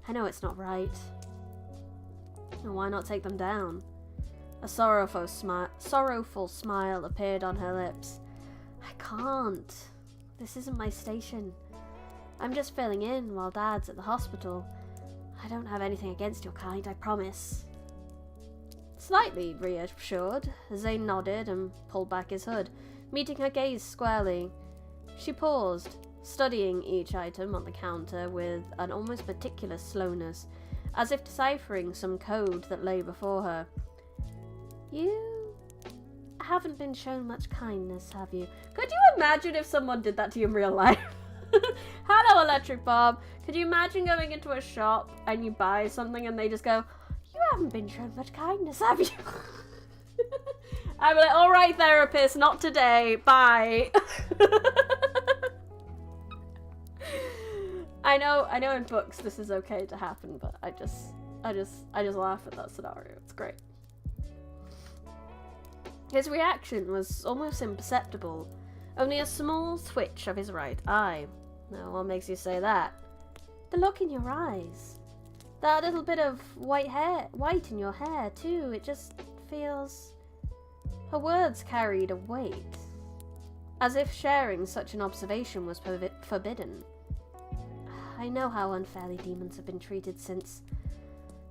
I know it's not right." "Why not take them down?" A sorrowful smile appeared on her lips. "I can't. This isn't my station. I'm just filling in while Dad's at the hospital. I don't have anything against your kind, I promise." Slightly reassured, Zane nodded and pulled back his hood, meeting her gaze squarely. She paused, studying each item on the counter with an almost meticulous slowness, as if deciphering some code that lay before her. "You haven't been shown much kindness, have you?" Could you imagine if someone did that to you in real life? "Hello, Electric Bob. Could you imagine going into a shop and you buy something and they just go, 'You haven't been shown much kindness, have you?'" I'm like, "All right, therapist, not today. Bye." I know in books this is okay to happen, but I just laugh at that scenario. It's great. His reaction was almost imperceptible, only a small twitch of his right eye. Now, what makes you say that? "The look in your eyes. That little bit of white in your hair, too. It just feels..." Her words carried a weight, as if sharing such an observation was forbidden. "I know how unfairly demons have been treated since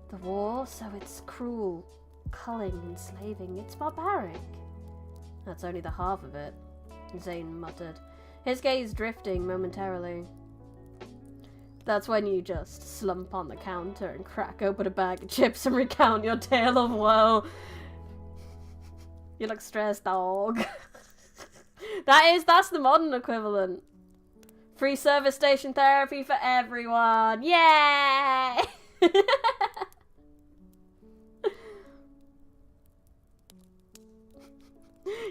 the war, so it's cruel, culling, enslaving. It's barbaric." "That's only the half of it," Zane muttered, his gaze drifting momentarily. "That's when you just slump on the counter and crack open a bag of chips and recount your tale of woe. You look stressed, dog." That's the modern equivalent. Free service station therapy for everyone. Yay!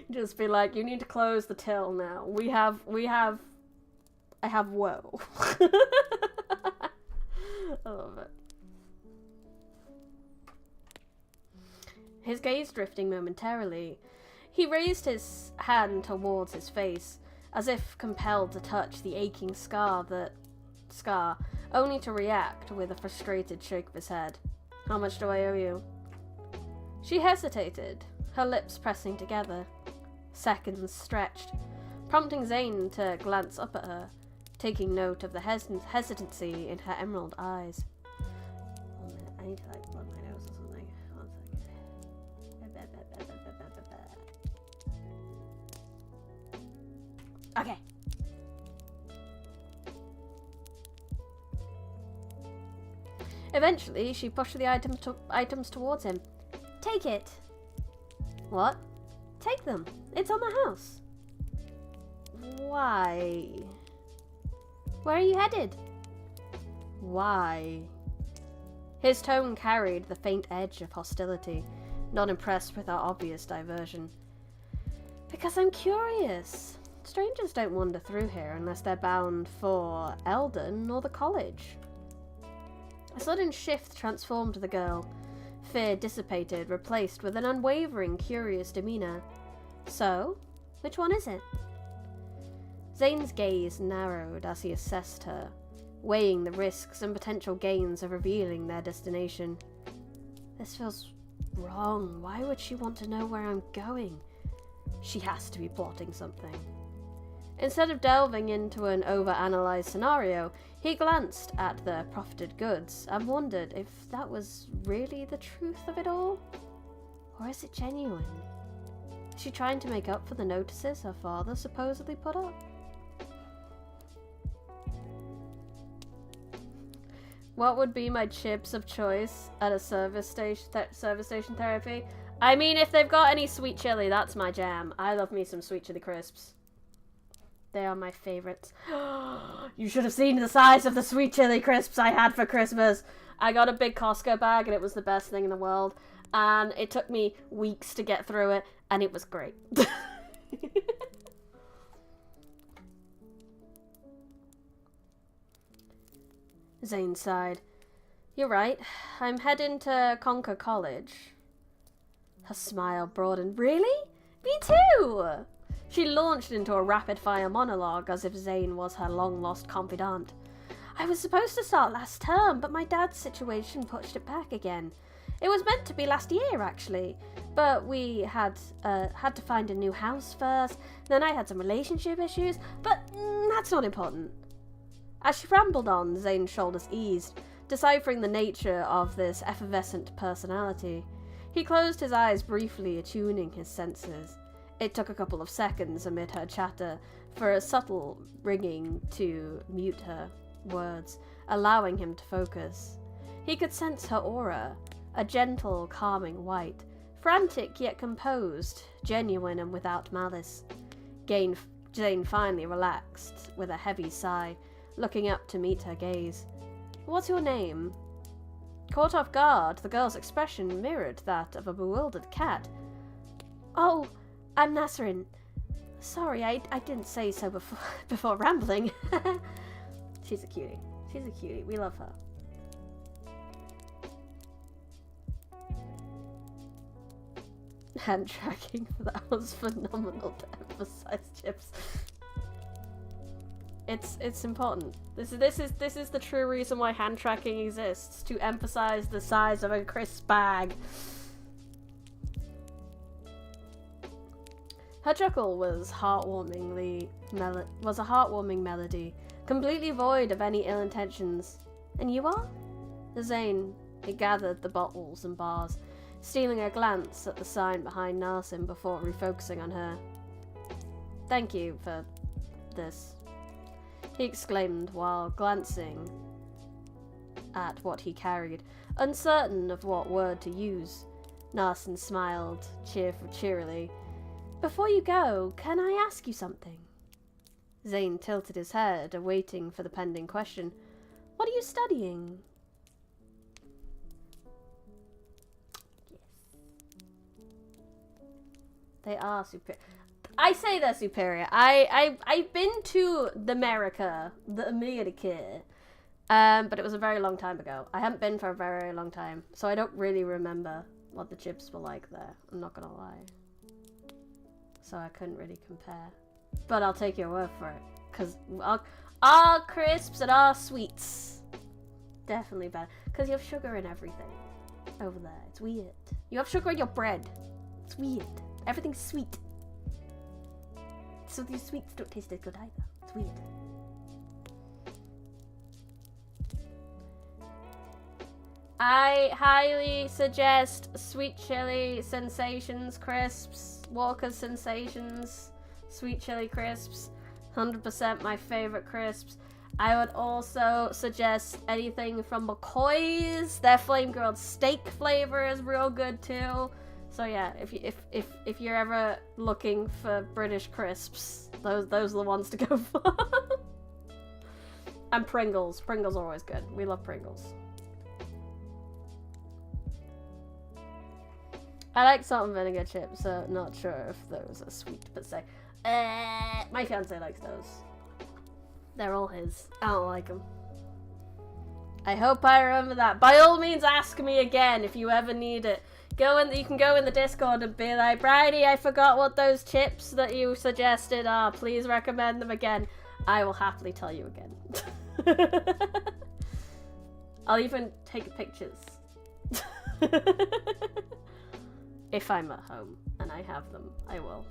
Just be like, "You need to close the till now. I have woe." I love it. His gaze drifting momentarily, he raised his hand towards his face, as if compelled to touch the aching scar, only to react with a frustrated shake of his head. "How much do I owe you?" She hesitated, her lips pressing together. Seconds stretched, prompting Zane to glance up at her, taking note of the hesitancy in her emerald eyes. 1 minute, I need to blow my nose or something. 1 second. Okay. Eventually, she pushed the items towards him. "Take it." "What?" "Take them. It's on the house." "Why?" "Where are you headed?" "Why?" His tone carried the faint edge of hostility, not impressed with our obvious diversion. "Because I'm curious. Strangers don't wander through here unless they're bound for Eldon or the college." A sudden shift transformed the girl. Fear dissipated, replaced with an unwavering, curious demeanor. "So, which one is it?" Zane's gaze narrowed as he assessed her, weighing the risks and potential gains of revealing their destination. "This feels wrong. Why would she want to know where I'm going? She has to be plotting something." Instead of delving into an over-analyzed scenario, he glanced at the profited goods and wondered if that was really the truth of it all? Or is it genuine? Is she trying to make up for the notices her father supposedly put up? What would be my chips of choice at a service station therapy? I mean, if they've got any sweet chili, that's my jam. I love me some sweet chili crisps. They are my favorites. You should have seen the size of the sweet chili crisps I had for Christmas. I got a big Costco bag and it was the best thing in the world. And it took me weeks to get through it, and it was great. Zane sighed. You're right. I'm heading to Concord College. Her smile broadened. Really? Me too! She launched into a rapid-fire monologue as if Zane was her long-lost confidant. I was supposed to start last term, but my dad's situation pushed it back again. It was meant to be last year, actually, but we had to find a new house first. Then I had some relationship issues, but that's not important. As she rambled on, Zane's shoulders eased, deciphering the nature of this effervescent personality. He closed his eyes briefly, attuning his senses. It took a couple of seconds amid her chatter for a subtle ringing to mute her words, allowing him to focus. He could sense her aura, a gentle, calming white, frantic yet composed, genuine and without malice. Jane finally relaxed with a heavy sigh, looking up to meet her gaze. What's your name? Caught off guard, the girl's expression mirrored that of a bewildered cat. Oh, I'm Nasrin. Sorry, I didn't say so before rambling. She's a cutie. She's a cutie. We love her. Hand tracking, that was phenomenal to emphasize chips. It's important. This is the true reason why hand tracking exists, to emphasize the size of a crisp bag. Her chuckle was a heartwarming melody, completely void of any ill intentions. And you are? Zane gathered the bottles and bars, stealing a glance at the sign behind Narsim before refocusing on her. Thank you for this, he exclaimed while glancing at what he carried, uncertain of what word to use. Narsim smiled cheerily. Before you go, can I ask you something? Zane tilted his head, awaiting for the pending question. What are you studying? Yes. They are superior. I say they're superior. I've been to the America, but it was a very long time ago. I haven't been for a very, very long time, so I don't really remember what the chips were like there. I'm not gonna lie. So I couldn't really compare. But I'll take your word for it, because our crisps and our sweets definitely better. Because you have sugar in everything over there. It's weird. You have sugar in your bread. It's weird. Everything's sweet. So these sweets don't taste as good either. It's weird. I highly suggest Sweet Chili Sensations crisps, Walker's Sensations, Sweet Chili crisps, 100% my favorite crisps. I would also suggest anything from McCoy's. Their flame grilled steak flavor is real good too. So yeah, if you're ever looking for British crisps, those are the ones to go for. And Pringles. Pringles are always good. We love Pringles. I like salt and vinegar chips, so not sure if those are sweet, but say, my fiance likes those. They're all his. I don't like them. I hope I remember that. By all means, ask me again if you ever need it. You can go in the Discord and be like, Bridie, I forgot what those chips that you suggested are. Please recommend them again. I will happily tell you again. I'll even take pictures. If I'm at home and I have them, I will.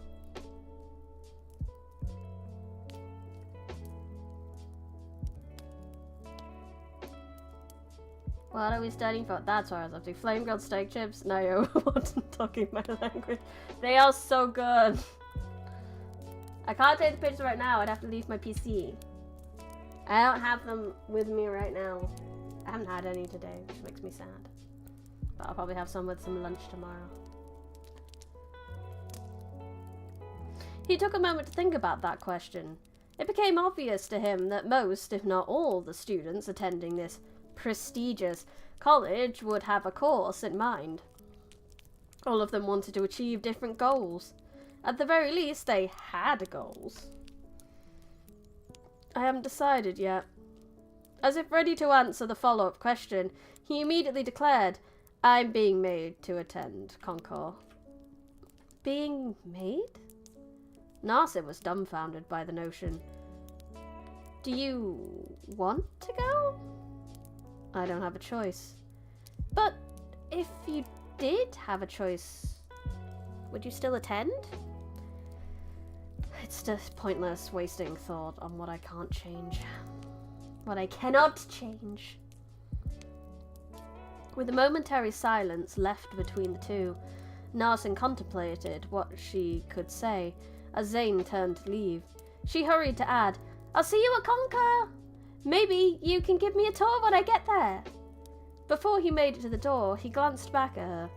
What are we studying for? That's what I was up to. Flame grilled steak chips? No, you wasn't talking my language. They are so good. I can't take the pictures right now. I'd have to leave my PC. I don't have them with me right now. I haven't had any today, which makes me sad. But I'll probably have some with some lunch tomorrow. He took a moment to think about that question. It became obvious to him that most, if not all, the students attending this prestigious college would have a course in mind. All of them wanted to achieve different goals. At the very least, they had goals. I haven't decided yet. As if ready to answer the follow-up question, he immediately declared, I'm being made to attend Concours. Being made? Narset was dumbfounded by the notion. Do you want to go? I don't have a choice. But if you did have a choice, would you still attend? It's just pointless wasting thought on what I can't change. What I cannot change. With a momentary silence left between the two, Narsen contemplated what she could say as Zane turned to leave. She hurried to add, I'll see you at Concours! Maybe you can give me a tour when I get there. Before he made it to the door, he glanced back at her,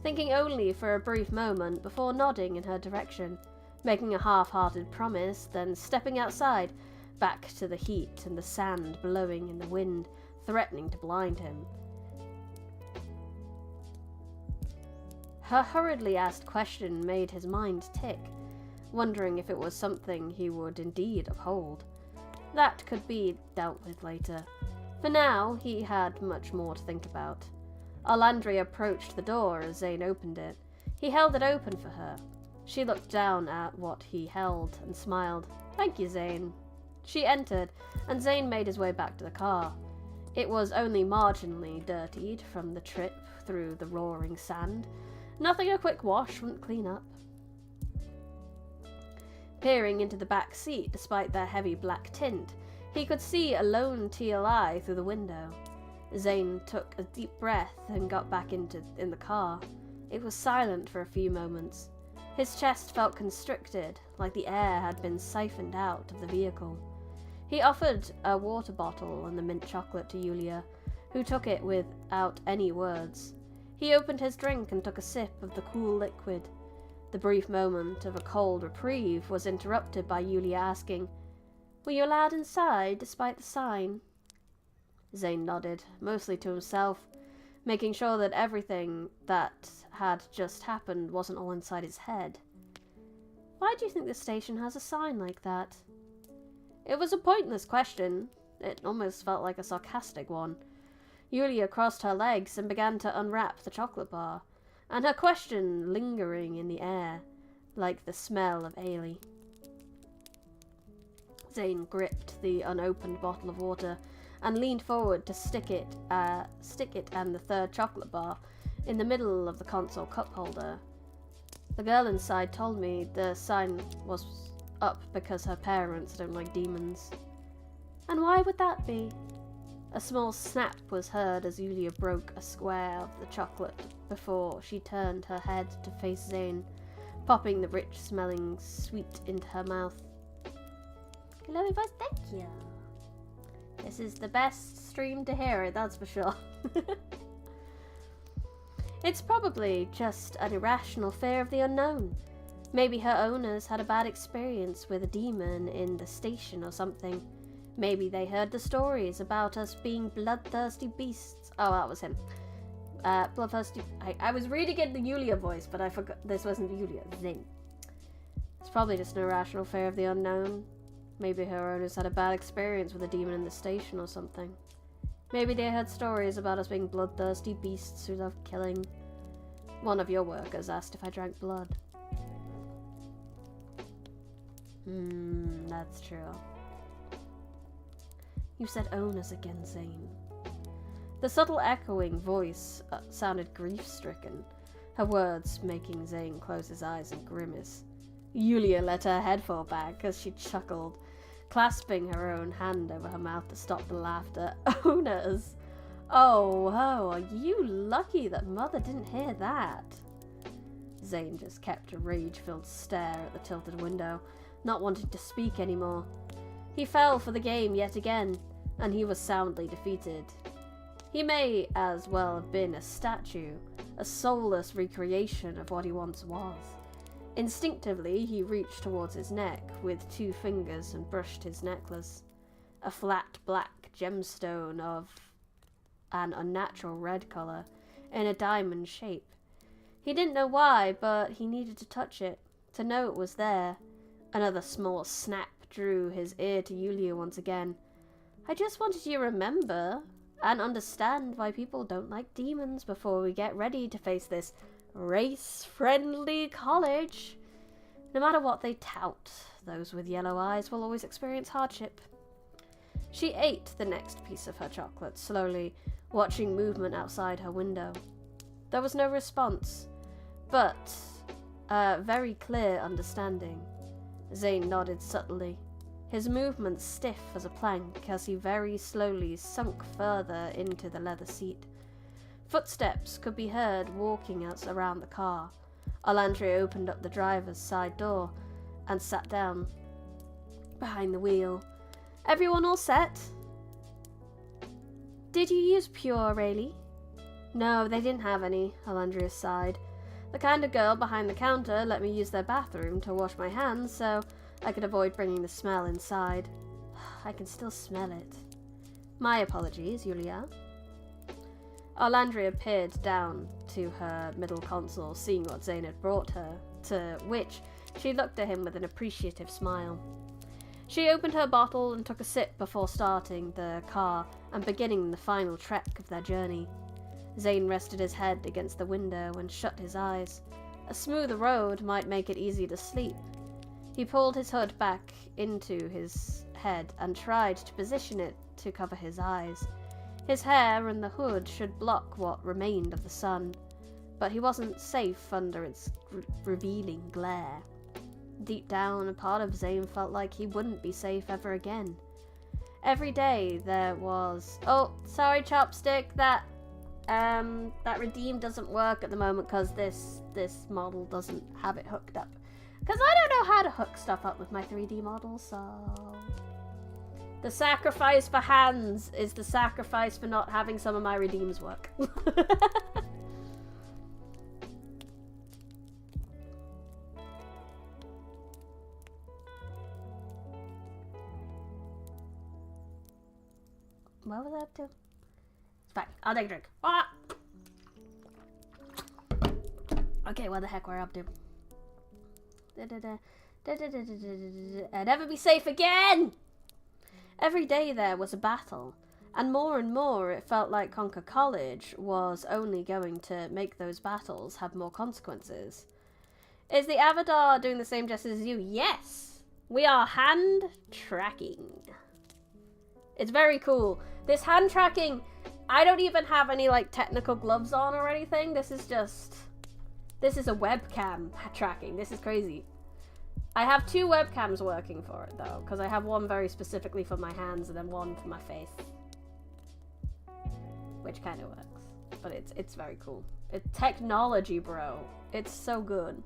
thinking only for a brief moment before nodding in her direction, making a half-hearted promise, then stepping outside, back to the heat and the sand blowing in the wind, threatening to blind him. Her hurriedly asked question made his mind tick, wondering if it was something he would indeed uphold. That could be dealt with later. For now, he had much more to think about. Arlandri approached the door as Zane opened it. He held it open for her. She looked down at what he held and smiled. Thank you, Zane. She entered, and Zane made his way back to the car. It was only marginally dirtied from the trip through the roaring sand. Nothing a quick wash wouldn't clean up. Peering into the back seat, despite their heavy black tint, he could see a lone teal eye through the window. Zane took a deep breath and got back in the car. It was silent for a few moments. His chest felt constricted, like the air had been siphoned out of the vehicle. He offered a water bottle and the mint chocolate to Yulia, who took it without any words. He opened his drink and took a sip of the cool liquid. The brief moment of a cold reprieve was interrupted by Yulia asking, Were you allowed inside despite the sign? Zane nodded, mostly to himself, making sure that everything that had just happened wasn't all inside his head. Why do you think the station has a sign like that? It was a pointless question. It almost felt like a sarcastic one. Yulia crossed her legs and began to unwrap the chocolate bar, and her question lingering in the air, like the smell of ale. Zane gripped the unopened bottle of water and leaned forward to stick it and the third chocolate bar in the middle of the console cup holder. The girl inside told me the sign was up because her parents don't like demons. And why would that be? A small snap was heard as Yulia broke a square of the chocolate before she turned her head to face Zane, popping the rich-smelling sweet into her mouth. Hello, everybody. Thank you. This is the best stream to hear it, that's for sure. It's probably just an irrational fear of the unknown. Maybe her owners had a bad experience with a demon in the station or something. Maybe they heard the stories about us being bloodthirsty beasts. Oh, that was him. Bloodthirsty. I was reading it in the Yulia voice, but I forgot this wasn't Yulia. Zing. It's probably just an irrational fear of the unknown. Maybe her owners had a bad experience with a demon in the station or something. Maybe they heard stories about us being bloodthirsty beasts who love killing. One of your workers asked if I drank blood. That's true. You said owners again, Zane. The subtle echoing voice sounded grief-stricken, her words making Zane close his eyes and grimace. Yulia let her head fall back as she chuckled, clasping her own hand over her mouth to stop the laughter. Owners! Oh, are you lucky that Mother didn't hear that? Zane just kept a rage-filled stare at the tilted window, not wanting to speak anymore. He fell for the game yet again, and he was soundly defeated. He may as well have been a statue, a soulless recreation of what he once was. Instinctively, he reached towards his neck with 2 fingers and brushed his necklace, a flat black gemstone of an unnatural red colour, in a diamond shape. He didn't know why, but he needed to touch it, to know it was there. Another small snap drew his ear to Yulia once again. I just wanted you to remember and understand why people don't like demons before we get ready to face this race-friendly college. No matter what they tout, those with yellow eyes will always experience hardship. She ate the next piece of her chocolate slowly, watching movement outside her window. There was no response, but a very clear understanding. Zane nodded subtly, his movements stiff as a plank as he very slowly sunk further into the leather seat. Footsteps could be heard walking us around the car. Alandria opened up the driver's side door and sat down behind the wheel. Everyone all set? Did you use Pure, Rayleigh? No, they didn't have any, Alandria sighed. The kind of girl behind the counter let me use their bathroom to wash my hands so I could avoid bringing the smell inside. I can still smell it. My apologies, Yulia. Alandria peered down to her middle console, seeing what Zane had brought her, to which she looked at him with an appreciative smile. She opened her bottle and took a sip before starting the car and beginning the final trek of their journey. Zane rested his head against the window and shut his eyes. A smoother road might make it easy to sleep. He pulled his hood back into his head and tried to position it to cover his eyes. His hair and the hood should block what remained of the sun, but he wasn't safe under its revealing glare. Deep down, a part of Zane felt like he wouldn't be safe ever again. Every day there was... Oh, sorry, Chopstick, that redeem doesn't work at the moment because this model doesn't have it hooked up. Because I don't know how to hook stuff up with my 3D model, so... The sacrifice for hands is the sacrifice for not having some of my redeems work. What was I up to? It's fine. I'll take a drink. Ah! Okay, what the heck we're up to? I'd never be safe again! Every day there was a battle, and more it felt like Conquer College was only going to make those battles have more consequences. Is the avatar doing the same gestures as you? Yes! We are hand tracking. It's very cool. This hand tracking, I don't even have any like technical gloves on or anything. This is a webcam tracking. This is crazy. I have 2 webcams working for it though, because I have one very specifically for my hands and then one for my face. Which kind of works. But it's very cool. It's technology, bro. It's so good.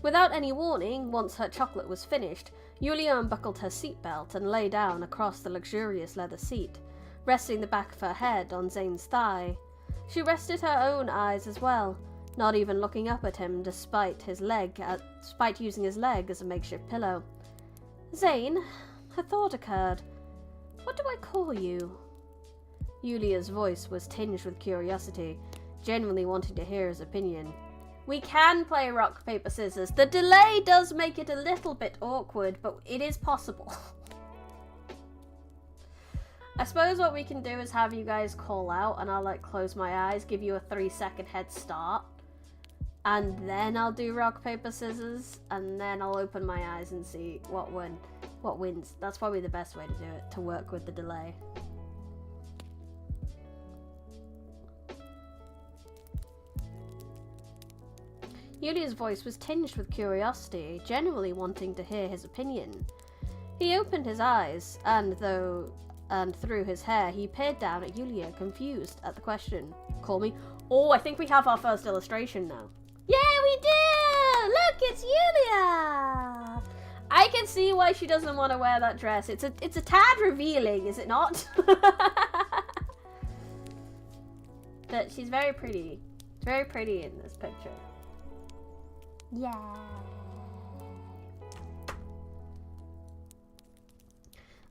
Without any warning, once her chocolate was finished, Yulia unbuckled her seatbelt and lay down across the luxurious leather seat, resting the back of her head on Zane's thigh. She rested her own eyes as well, not even looking up at him despite using his leg as a makeshift pillow. Zane, a thought occurred. What do I call you? Yulia's voice was tinged with curiosity, genuinely wanting to hear his opinion. We can play rock, paper, scissors. The delay does make it a little bit awkward, but it is possible. I suppose what we can do is have you guys call out and I'll like close my eyes, give you a 3-second head start. And then I'll do rock, paper, scissors, and then I'll open my eyes and see what wins. That's probably the best way to do it, to work with the delay. Yulia's voice was tinged with curiosity, genuinely wanting to hear his opinion. He opened his eyes, and through his hair, he peered down at Yulia, confused at the question. Call me? Oh, I think we have our first illustration now. Yeah, we do! Look, it's Yulia! I can see why she doesn't want to wear that dress. It's a tad revealing, is it not? But she's very pretty. It's very pretty in this picture. Yeah.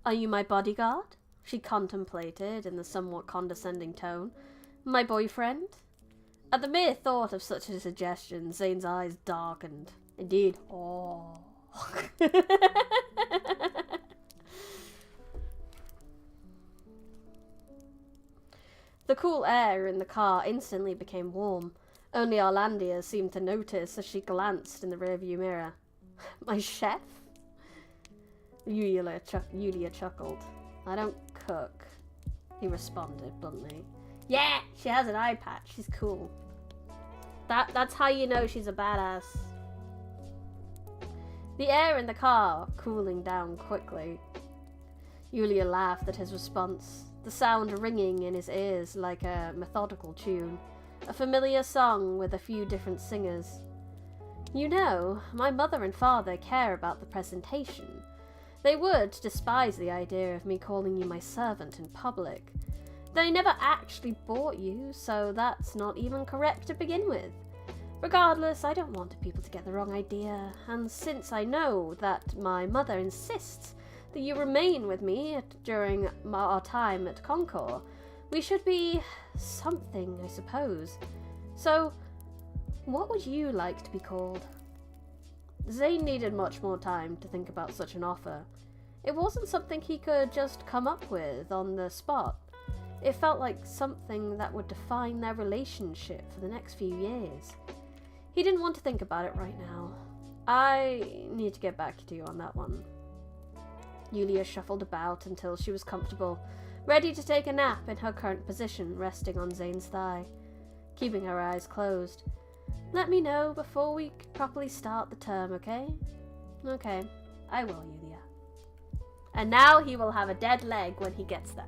Are you my bodyguard? She contemplated in the somewhat condescending tone. My boyfriend? At the mere thought of such a suggestion, Zane's eyes darkened. Indeed. Oh. The cool air in the car instantly became warm. Only Arlandia seemed to notice as she glanced in the rearview mirror. My chef? Yulia chuckled. I don't cook, he responded bluntly. Yeah, she has an eye patch. She's cool. That's how you know she's a badass. The air in the car cooling down quickly. Yulia laughed at his response, the sound ringing in his ears like a methodical tune, a familiar song with a few different singers. You know, my mother and father care about the presentation. They would despise the idea of me calling you my servant in public. They never actually bought you, so that's not even correct to begin with. Regardless, I don't want people to get the wrong idea, and since I know that my mother insists that you remain with me during our time at Concord, we should be something, I suppose. So, what would you like to be called? Zane needed much more time to think about such an offer. It wasn't something he could just come up with on the spot. It felt like something that would define their relationship for the next few years. He didn't want to think about it right now. I need to get back to you on that one. Yulia shuffled about until she was comfortable, ready to take a nap in her current position, resting on Zane's thigh, keeping her eyes closed. Let me know before we properly start the term, okay? Okay, I will, Yulia. And now he will have a dead leg when he gets there.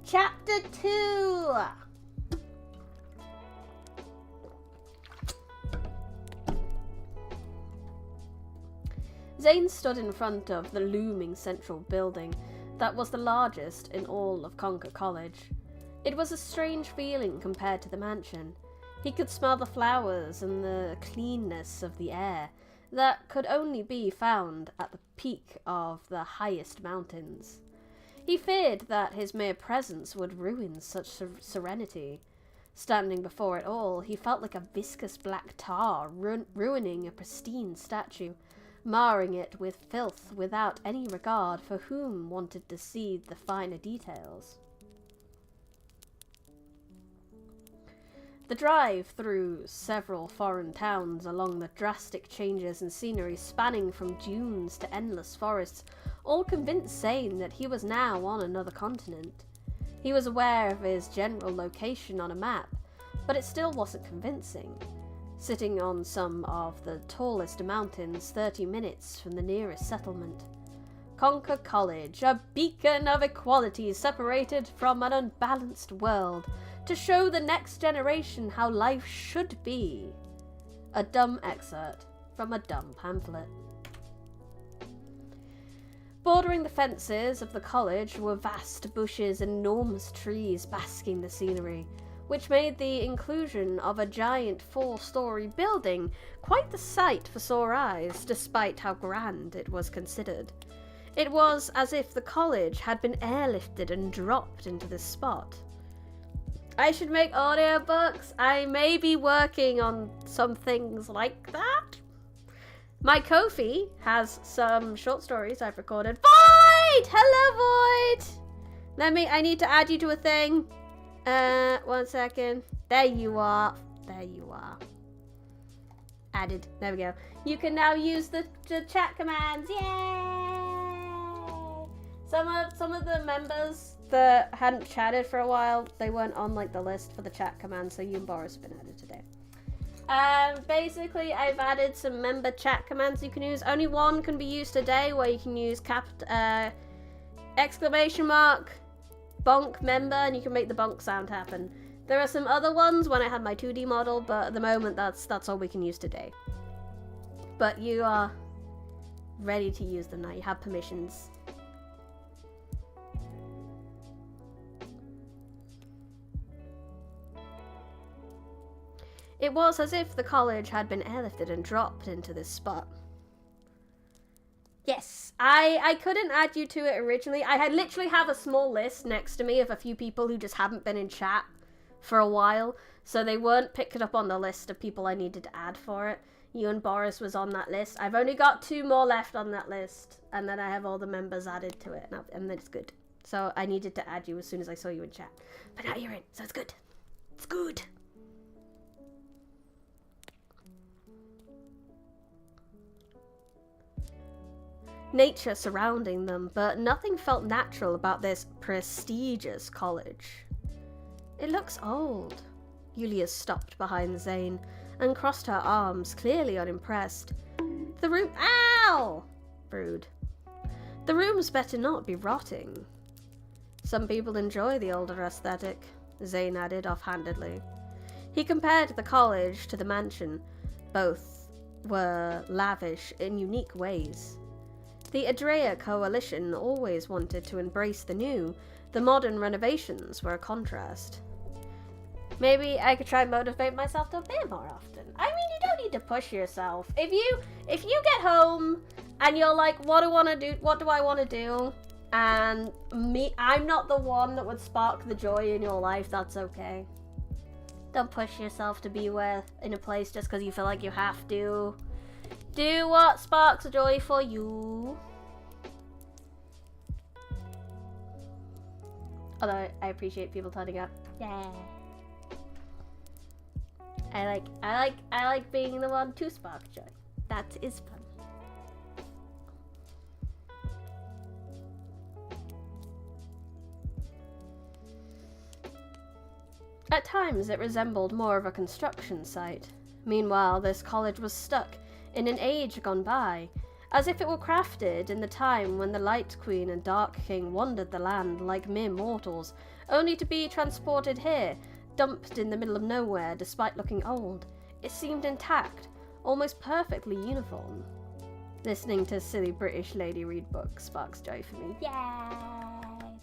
Chapter 2! Zane stood in front of the looming central building that was the largest in all of Concord College. It was a strange feeling compared to the mansion. He could smell the flowers and the cleanness of the air that could only be found at the peak of the highest mountains. He feared that his mere presence would ruin such serenity. Standing before it all, he felt like a viscous black tar ruining a pristine statue, marring it with filth without any regard for whom wanted to see the finer details. The drive through several foreign towns along the drastic changes in scenery spanning from dunes to endless forests all convinced Zane that he was now on another continent. He was aware of his general location on a map, but it still wasn't convincing. Sitting on some of the tallest mountains 30 minutes from the nearest settlement. Concord College, a beacon of equality separated from an unbalanced world, to show the next generation how life should be. A dumb excerpt from a dumb pamphlet. Bordering the fences of the college were vast bushes and enormous trees basking the scenery, which made the inclusion of a giant 4-story building quite the sight for sore eyes, despite how grand it was considered. It was as if the college had been airlifted and dropped into this spot. I should make audiobooks. I may be working on some things like that. My Kofi has some short stories I've recorded. Void! Hello, Void! I need to add you to a thing. 1 second. There you are. There you are. Added. There we go. You can now use the chat commands. Yay! Some of the members that hadn't chatted for a while, they weren't on like the list for the chat commands, so you and Boris have been added today. Basically, I've added some member chat commands you can use. Only one can be used today, where you can use exclamation mark, bonk member, and you can make the bonk sound happen. There are some other ones when I had my 2D model, but at the moment, that's all we can use today. But you are ready to use them now. You have permissions. It was as if the college had been airlifted and dropped into this spot. Yes, I couldn't add you to it originally. I had literally have a small list next to me of a few people who just haven't been in chat for a while, so they weren't picked up on the list of people I needed to add for it. You and Boris was on that list. I've only got 2 more left on that list, and then I have all the members added to it, and then it's good. So I needed to add you as soon as I saw you in chat. But now you're in, so it's good. It's good. Nature surrounding them, but nothing felt natural about this prestigious college. It looks old. Yulia stopped behind Zane and crossed her arms, clearly unimpressed. The room— Ow! Rude. The room's better not be rotting. Some people enjoy the older aesthetic, Zane added offhandedly. He compared the college to the mansion. Both were lavish in unique ways. The Adrea coalition always wanted to embrace the new. The modern renovations were a contrast. Maybe I could try and motivate myself to a bit more often. I mean, you don't need to push yourself. If you get home and you're like, what do I want to do? And I'm not the one that would spark the joy in your life, that's okay. Don't push yourself to be in a place just because you feel like you have to. Do what sparks joy for you. Although I appreciate people turning up. Yeah. I like being the one to spark joy. That is fun. At times it resembled more of a construction site. Meanwhile, this college was stuck in an age gone by, as if it were crafted in the time when the Light Queen and Dark King wandered the land like mere mortals, only to be transported here, dumped in the middle of nowhere despite looking old. It seemed intact, almost perfectly uniform. Listening to a silly British lady read books sparks joy for me. Yay!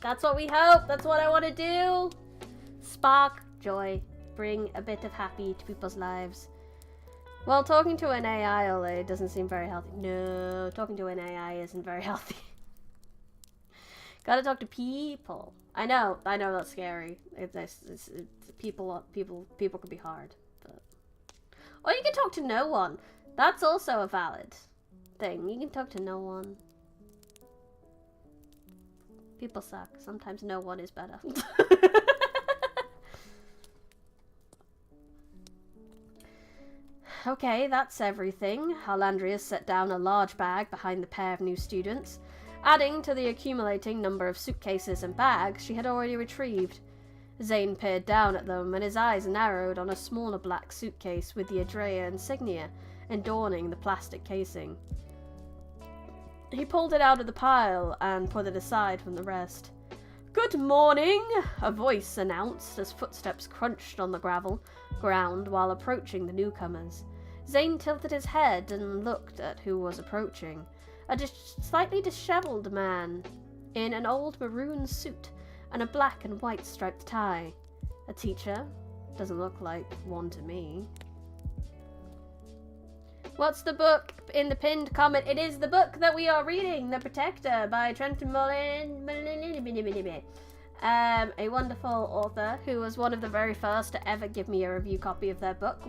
That's what we hope! That's what I want to do! Spark joy. Bring a bit of happy to people's lives. Well, talking to an AI all day doesn't seem very healthy. No, talking to an AI isn't very healthy. Gotta talk to people. I know that's scary. People can be hard. But... Or you can talk to no one. That's also a valid thing. You can talk to no one. People suck. Sometimes no one is better. Okay, that's everything. Harlandrius set down a large bag behind the pair of new students, adding to the accumulating number of suitcases and bags she had already retrieved. Zane peered down at them, and his eyes narrowed on a smaller black suitcase with the Adrea insignia adorning the plastic casing. He pulled it out of the pile and put it aside from the rest. "Good morning," a voice announced as footsteps crunched on the ground while approaching the newcomers. Zane tilted his head and looked at who was approaching. A slightly disheveled man in an old maroon suit and a black and white striped tie. A teacher? Doesn't look like one to me. What's the book in the pinned comment? It is the book that we are reading, The Protector by Trent Moullae. A wonderful author who was one of the very first to ever give me a review copy of their book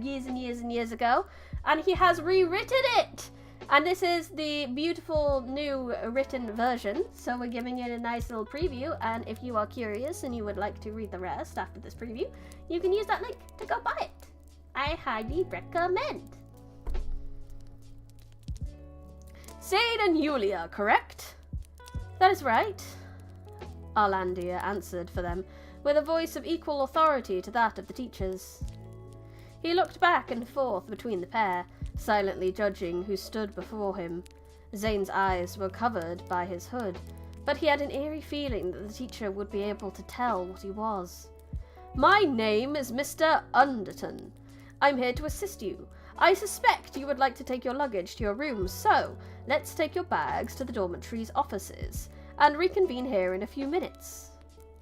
years and years and years ago. And he has rewritten it! And this is the beautiful new written version, so we're giving it a nice little preview, and if you are curious and you would like to read the rest after this preview, you can use that link to go buy it. I highly recommend. Zane and Yulia, correct? That is right, Arlandia answered for them, with a voice of equal authority to that of the teachers. He looked back and forth between the pair, silently judging who stood before him. Zane's eyes were covered by his hood, but he had an eerie feeling that the teacher would be able to tell what he was. "My name is Mr. Underton. I'm here to assist you. I suspect you would like to take your luggage to your rooms, so let's take your bags to the dormitory's offices and reconvene here in a few minutes."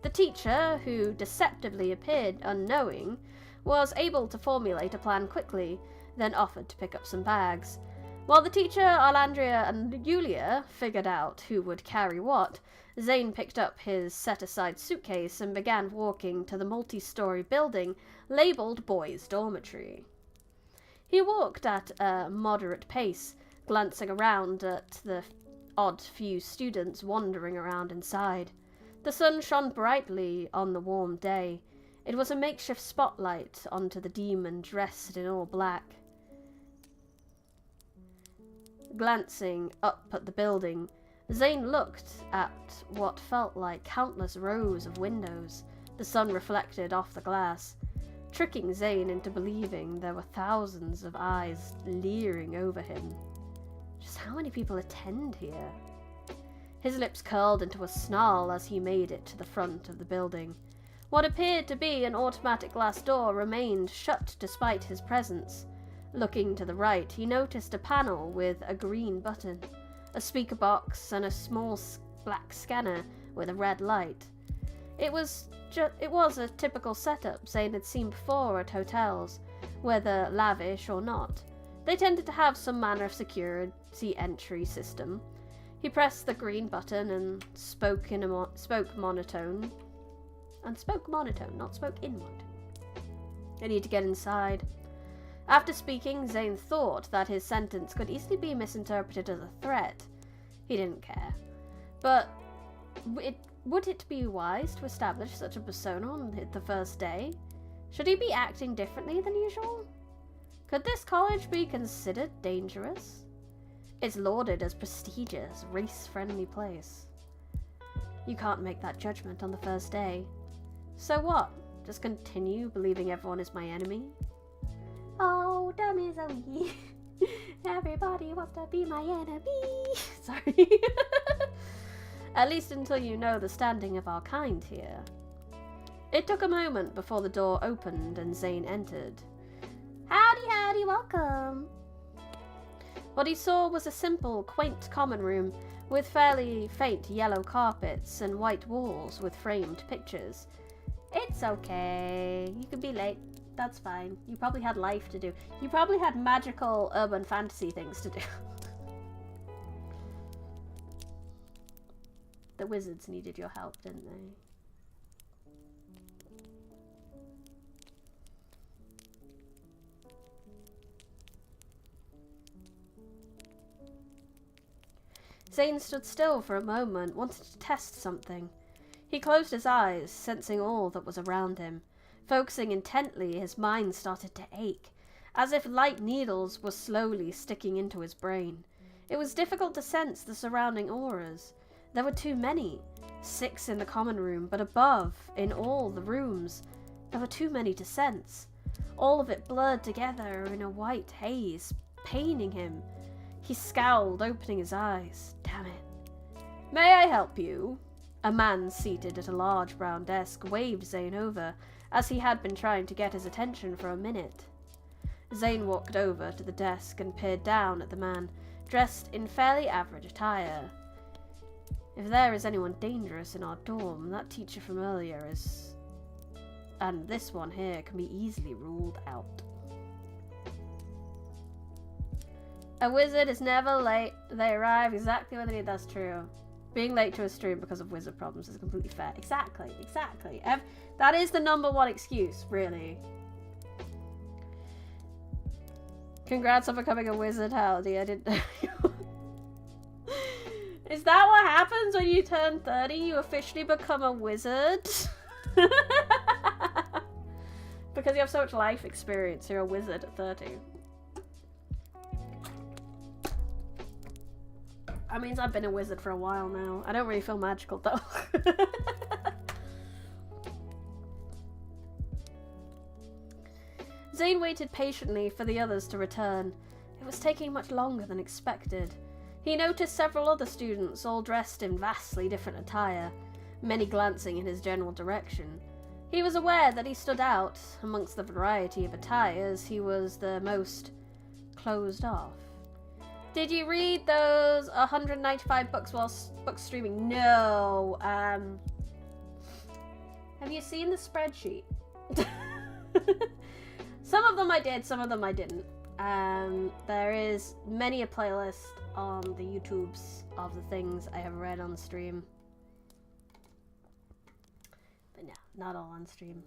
The teacher, who deceptively appeared unknowing, was able to formulate a plan quickly, then offered to pick up some bags. While the teacher, Arlandria, and Yulia figured out who would carry what, Zane picked up his set-aside suitcase and began walking to the multi-story building labelled Boys' Dormitory. He walked at a moderate pace, glancing around at the odd few students wandering around inside. The sun shone brightly on the warm day. It was a makeshift spotlight onto the demon dressed in all black. Glancing up at the building, Zane looked at what felt like countless rows of windows, the sun reflected off the glass, tricking Zane into believing there were thousands of eyes leering over him. Just how many people attend here? His lips curled into a snarl as he made it to the front of the building. What appeared to be an automatic glass door remained shut despite his presence. Looking to the right, he noticed a panel with a green button, a speaker box, and a small black scanner with a red light. It was a typical setup Zane had seen before at hotels, whether lavish or not. They tended to have some manner of security entry system. He pressed the green button and spoke monotone, not spoke inward. "I need to get inside." After speaking, Zane thought that his sentence could easily be misinterpreted as a threat. He didn't care. But would it be wise to establish such a persona on the first day? Should he be acting differently than usual? Could this college be considered dangerous? It's lauded as prestigious, race-friendly place. You can't make that judgment on the first day. So what? Just continue believing everyone is my enemy? Oh, dummy Zoe. Everybody wants to be my enemy. Sorry. At least until you know the standing of our kind here. It took a moment before the door opened and Zane entered. Howdy, howdy, welcome. What he saw was a simple, quaint common room with fairly faint yellow carpets and white walls with framed pictures. It's okay. You could be late. That's fine. You probably had life to do. You probably had magical urban fantasy things to do. The wizards needed your help, didn't they? Zane stood still for a moment, wanted to test something. He closed his eyes, sensing all that was around him. Focusing intently, his mind started to ache, as if light needles were slowly sticking into his brain. It was difficult to sense the surrounding auras. There were too many. 6 in the common room, but above, in all the rooms, there were too many to sense. All of it blurred together in a white haze, paining him. He scowled, opening his eyes. Damn it. May I help you? A man seated at a large brown desk waved Zane over, as he had been trying to get his attention for a minute. Zane walked over to the desk and peered down at the man, dressed in fairly average attire. If there is anyone dangerous in our dorm, that teacher from earlier is... and this one here can be easily ruled out. A wizard is never late. They arrive exactly when they need. That's true. Being late to a stream because of wizard problems is completely fair. Exactly, exactly. That is the #1 excuse, really. Congrats on becoming a wizard, Howdy. I didn't know you. Is that what happens when you turn 30? You officially become a wizard? Because you have so much life experience, you're a wizard at 30. That means I've been a wizard for a while now. I don't really feel magical though. Zane waited patiently for the others to return. It was taking much longer than expected. He noticed several other students, all dressed in vastly different attire, many glancing in his general direction. He was aware that he stood out. Amongst the variety of attires, he was the most closed off. Did you read those 195 books while book streaming? No. Have you seen the spreadsheet? Some of them I did, some of them I didn't. There is many a playlist on the YouTubes of the things I have read on stream. But no, not all on stream.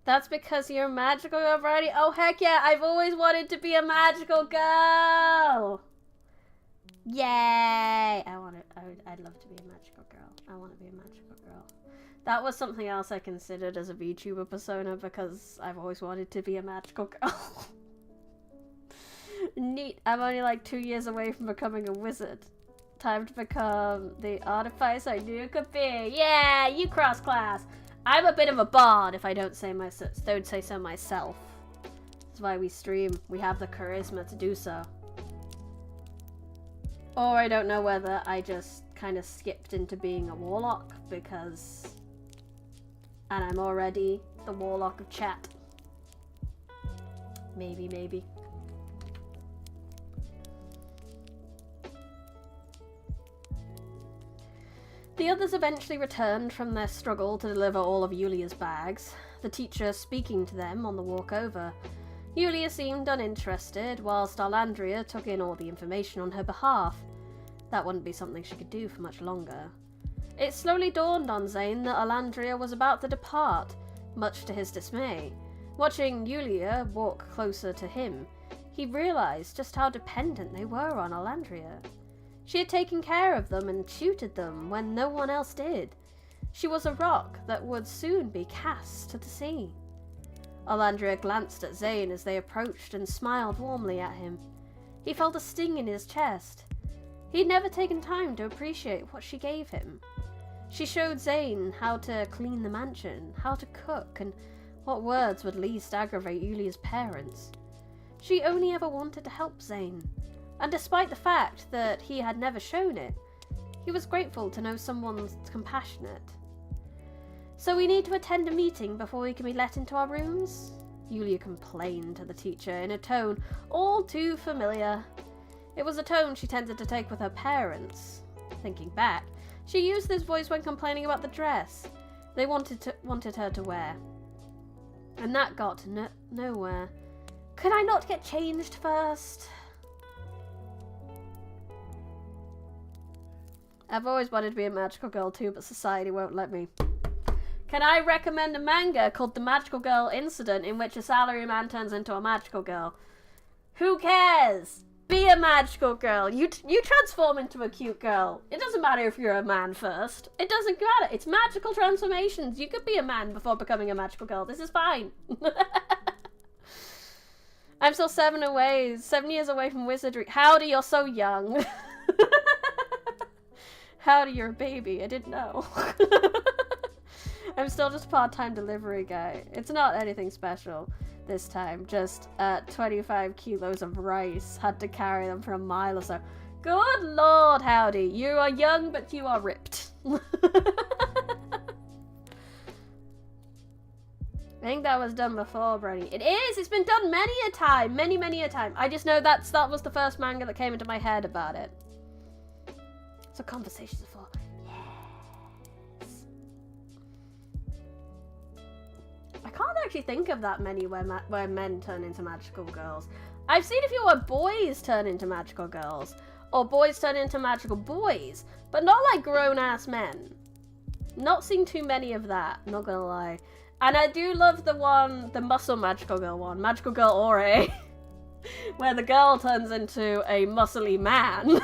That's because you're a magical girl variety? Oh heck yeah, I've always wanted to be a magical girl! Yay! I'd love to be a magical girl. I want to be a magical girl. That was something else I considered as a VTuber persona because I've always wanted to be a magical girl. Neat. I'm only like 2 years away from becoming a wizard. Time to become the artifice I knew could be. Yeah, you cross class. I'm a bit of a bard if I don't say so myself. That's why we stream. We have the charisma to do so. Or I don't know whether I just kind of skipped into being a warlock because... And I'm already the warlock of chat. Maybe, maybe. The others eventually returned from their struggle to deliver all of Yulia's bags, the teacher speaking to them on the walk over. Yulia seemed uninterested, whilst Arlandria took in all the information on her behalf. That wouldn't be something she could do for much longer. It slowly dawned on Zane that Arlandria was about to depart, much to his dismay. Watching Yulia walk closer to him, he realised just how dependent they were on Arlandria. She had taken care of them and tutored them when no one else did. She was a rock that would soon be cast to the sea. Arlandria glanced at Zane as they approached and smiled warmly at him. He felt a sting in his chest. He'd never taken time to appreciate what she gave him. She showed Zane how to clean the mansion, how to cook, and what words would least aggravate Yulia's parents. She only ever wanted to help Zane. And despite the fact that he had never shown it, he was grateful to know someone's compassionate. So we need to attend a meeting before we can be let into our rooms? Yulia complained to the teacher in a tone all too familiar. It was a tone she tended to take with her parents. Thinking back, she used this voice when complaining about the dress they wanted her to wear. And that got nowhere. Could I not get changed first? I've always wanted to be a magical girl too, but society won't let me. Can I recommend a manga called The Magical Girl Incident, in which a salaryman turns into a magical girl? Who cares? Be a magical girl. You transform into a cute girl. It doesn't matter if you're a man first. It doesn't matter. It's magical transformations. You could be a man before becoming a magical girl. This is fine. I'm still 7 years away from wizardry. Howdy, you're so young. Howdy, you're a baby. I didn't know. I'm still just a part-time delivery guy. It's not anything special this time. Just 25 kilos of rice. Had to carry them for a mile or so. Good lord, Howdy. You are young, but you are ripped. I think that was done before, Brony. It is! It's been done many a time. Many a time. I just know that was the first manga that came into my head about it. So conversations are for. Yes. I can't actually think of that many where men turn into magical girls. I've seen a few where boys turn into magical girls. Or boys turn into magical boys. But not like grown-ass men. Not seen too many of that, not gonna lie. And I do love the muscle magical girl one. Magical Girl Ore. Where the girl turns into a muscly man.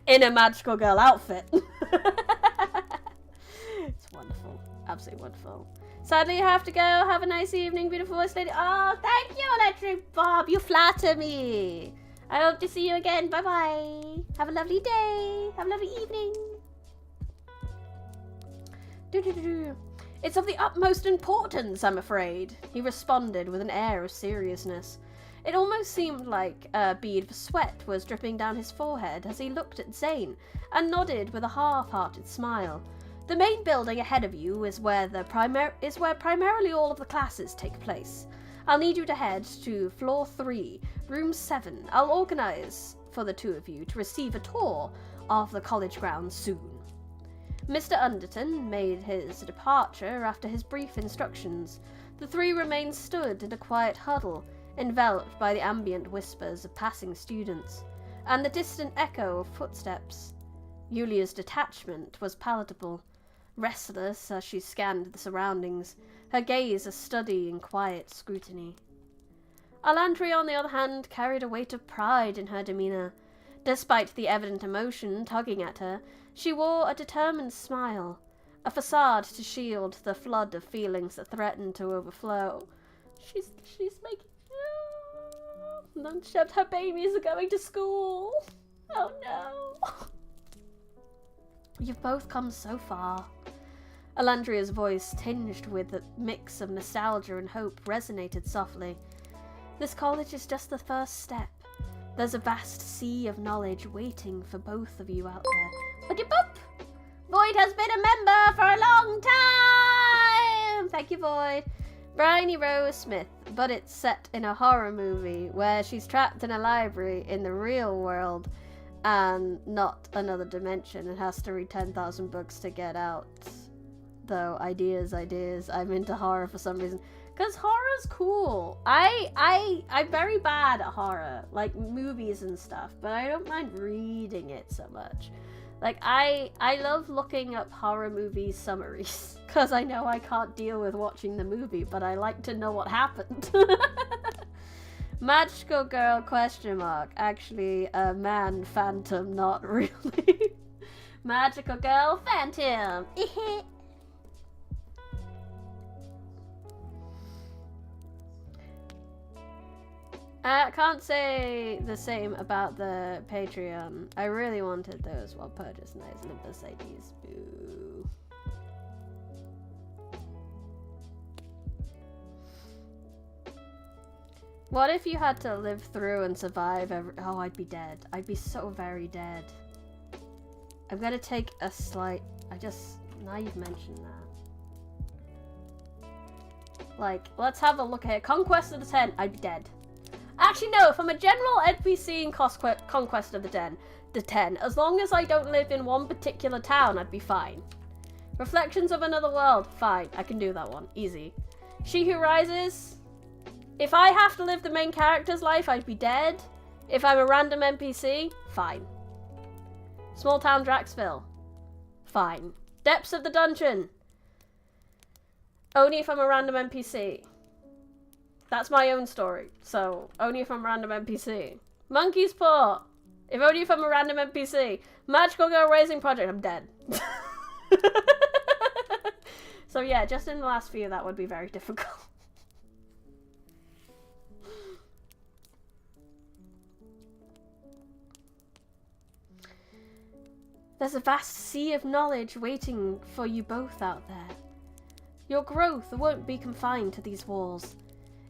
In a magical girl outfit. It's wonderful. Absolutely wonderful. Sadly, you have to go. Have a nice evening, beautiful voice lady. Oh, thank you, Electric Bob. You flatter me. I hope to see you again. Bye-bye. Have a lovely day. Have a lovely evening. It's of the utmost importance, I'm afraid, he responded with an air of seriousness. It almost seemed like a bead of sweat was dripping down his forehead as he looked at Zane and nodded with a half-hearted smile. The main building ahead of you is where primarily all of the classes take place. I'll need you to head to floor 3, room 7. I'll organise for the two of you to receive a tour of the college grounds soon. Mr. Underton made his departure after his brief instructions. The three remained stood in a quiet huddle, enveloped by the ambient whispers of passing students, and the distant echo of footsteps. Yulia's detachment was palatable, restless as she scanned the surroundings, her gaze a study in quiet scrutiny. Alandria, on the other hand, carried a weight of pride in her demeanour. Despite the evident emotion tugging at her, she wore a determined smile, a facade to shield the flood of feelings that threatened to overflow. She's making... her babies are going to school. Oh no. You've both come so far. Alandria's voice, tinged with a mix of nostalgia and hope, resonated softly. This college is just the first step. There's a vast sea of knowledge waiting for both of you out there. Boop! Void has been a member for a long time! Thank you, Void. Bryony Rose Smith, but it's set in a horror movie where she's trapped in a library in the real world and not another dimension and has to read 10,000 books to get out. Though, ideas, I'm into horror for some reason. Because horror's cool. I'm very bad at horror, like movies and stuff, but I don't mind reading it so much. Like, I love looking up horror movie summaries, because I know I can't deal with watching the movie, but I like to know what happened. Magical girl, question mark. Actually, a man phantom, not really. Magical girl, phantom. I can't say the same about the Patreon. I really wanted those while purchasing those Mercedes. Boo. What if you had to live through and survive oh, I'd be dead. I'd be so very dead. I'm gonna take a slight... now you've mentioned that. Like, let's have a look here. Conquest of the 10, I'd be dead. Actually, no, if I'm a general NPC in Conquest of the 10, as long as I don't live in one particular town, I'd be fine. Reflections of Another World, fine, I can do that one, easy. She Who Rises, if I have to live the main character's life, I'd be dead. If I'm a random NPC, fine. Small Town Draxville, fine. Depths of the Dungeon, only if I'm a random NPC. That's my own story, so only if I'm a random NPC. Monkey's Paw, only if I'm a random NPC. Magical Girl Raising Project, I'm dead. So yeah, just in the last few, that would be very difficult. There's a vast sea of knowledge waiting for you both out there. Your growth won't be confined to these walls.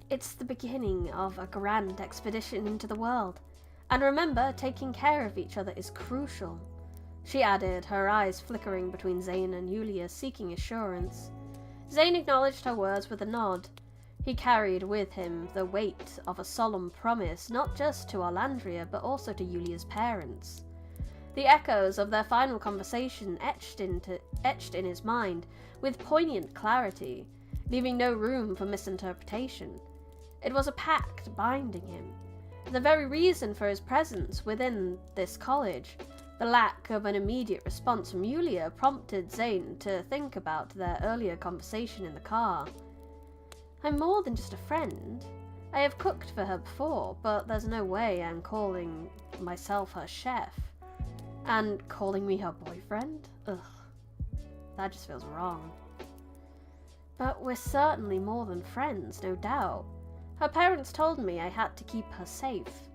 It's the beginning of a grand expedition into the world. And remember, taking care of each other is crucial. She added, her eyes flickering between Zane and Yulia, seeking assurance. Zane acknowledged her words with a nod. He carried with him the weight of a solemn promise, not just to Alandria, but also to Yulia's parents. The echoes of their final conversation etched in his mind with poignant clarity, leaving no room for misinterpretation. It was a pact binding him. The very reason for his presence within this college, the lack of an immediate response from Yulia, prompted Zane to think about their earlier conversation in the car. I'm more than just a friend. I have cooked for her before, but there's no way I'm calling myself her chef. And calling me her boyfriend? Ugh. That just feels wrong. But we're certainly more than friends, no doubt. Her parents told me I had to keep her safe.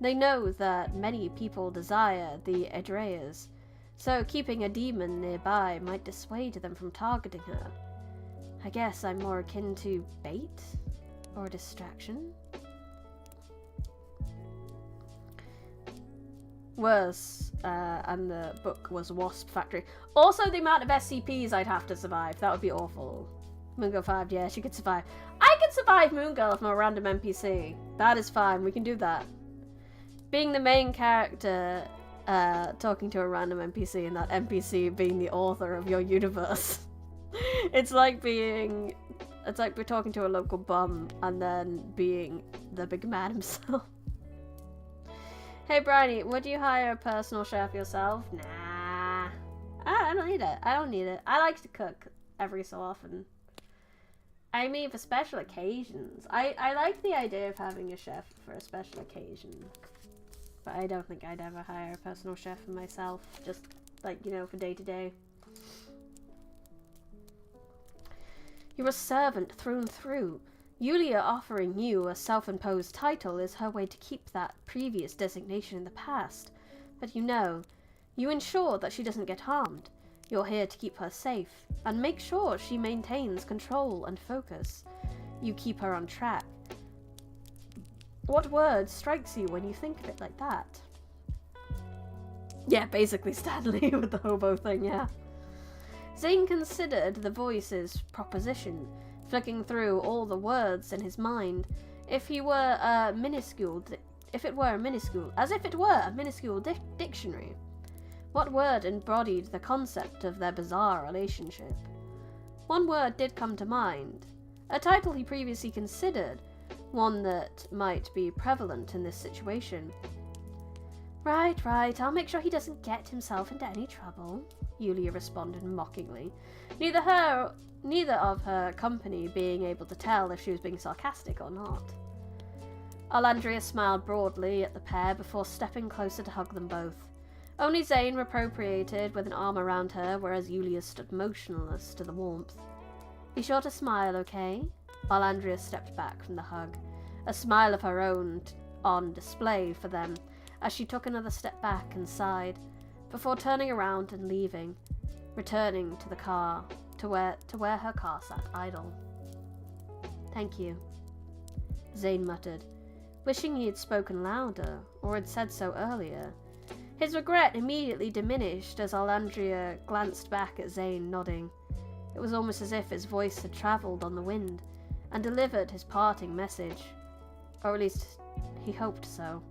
They know that many people desire the Edreyas, so keeping a demon nearby might dissuade them from targeting her. I guess I'm more akin to bait or distraction. Worse, and the book was Wasp Factory. Also, the amount of SCPs I'd have to survive. That would be awful. Moon Girl 5, yeah, she could survive. I could survive Moon Girl from a random NPC. That is fine, we can do that. Being the main character, talking to a random NPC, and that NPC being the author of your universe. It's like we're talking to a local bum and then being the big man himself. Hey Bryony, would you hire a personal chef yourself? Nah. I don't need it. I don't need it. I like to cook every so often. I mean, for special occasions. I like the idea of having a chef for a special occasion. But I don't think I'd ever hire a personal chef for myself. Just, like, you know, for day to day. You're a servant through and through. Yulia offering you a self-imposed title is her way to keep that previous designation in the past. But you know, you ensure that she doesn't get harmed. You're here to keep her safe, and make sure she maintains control and focus. You keep her on track. What word strikes you when you think of it like that? Yeah, basically Stanley with the hobo thing, yeah. Zane considered the voice's proposition, flicking through all the words in his mind. As if it were a minuscule dictionary. What word embodied the concept of their bizarre relationship? One word did come to mind, a title he previously considered, one that might be prevalent in this situation. Right, I'll make sure he doesn't get himself into any trouble, Yulia responded mockingly, neither of her company being able to tell if she was being sarcastic or not. Alandria smiled broadly at the pair before stepping closer to hug them both. Only Zane appropriated with an arm around her, whereas Yulia stood motionless to the warmth. Be sure to smile, okay? Alandria stepped back from the hug, a smile of her own on display for them, as she took another step back and sighed, before turning around and leaving, returning to the car, to where her car sat idle. Thank you, Zane muttered, wishing he had spoken louder, or had said so earlier. His regret immediately diminished as Alandria glanced back at Zane, nodding. It was almost as if his voice had travelled on the wind, and delivered his parting message. Or at least, he hoped so.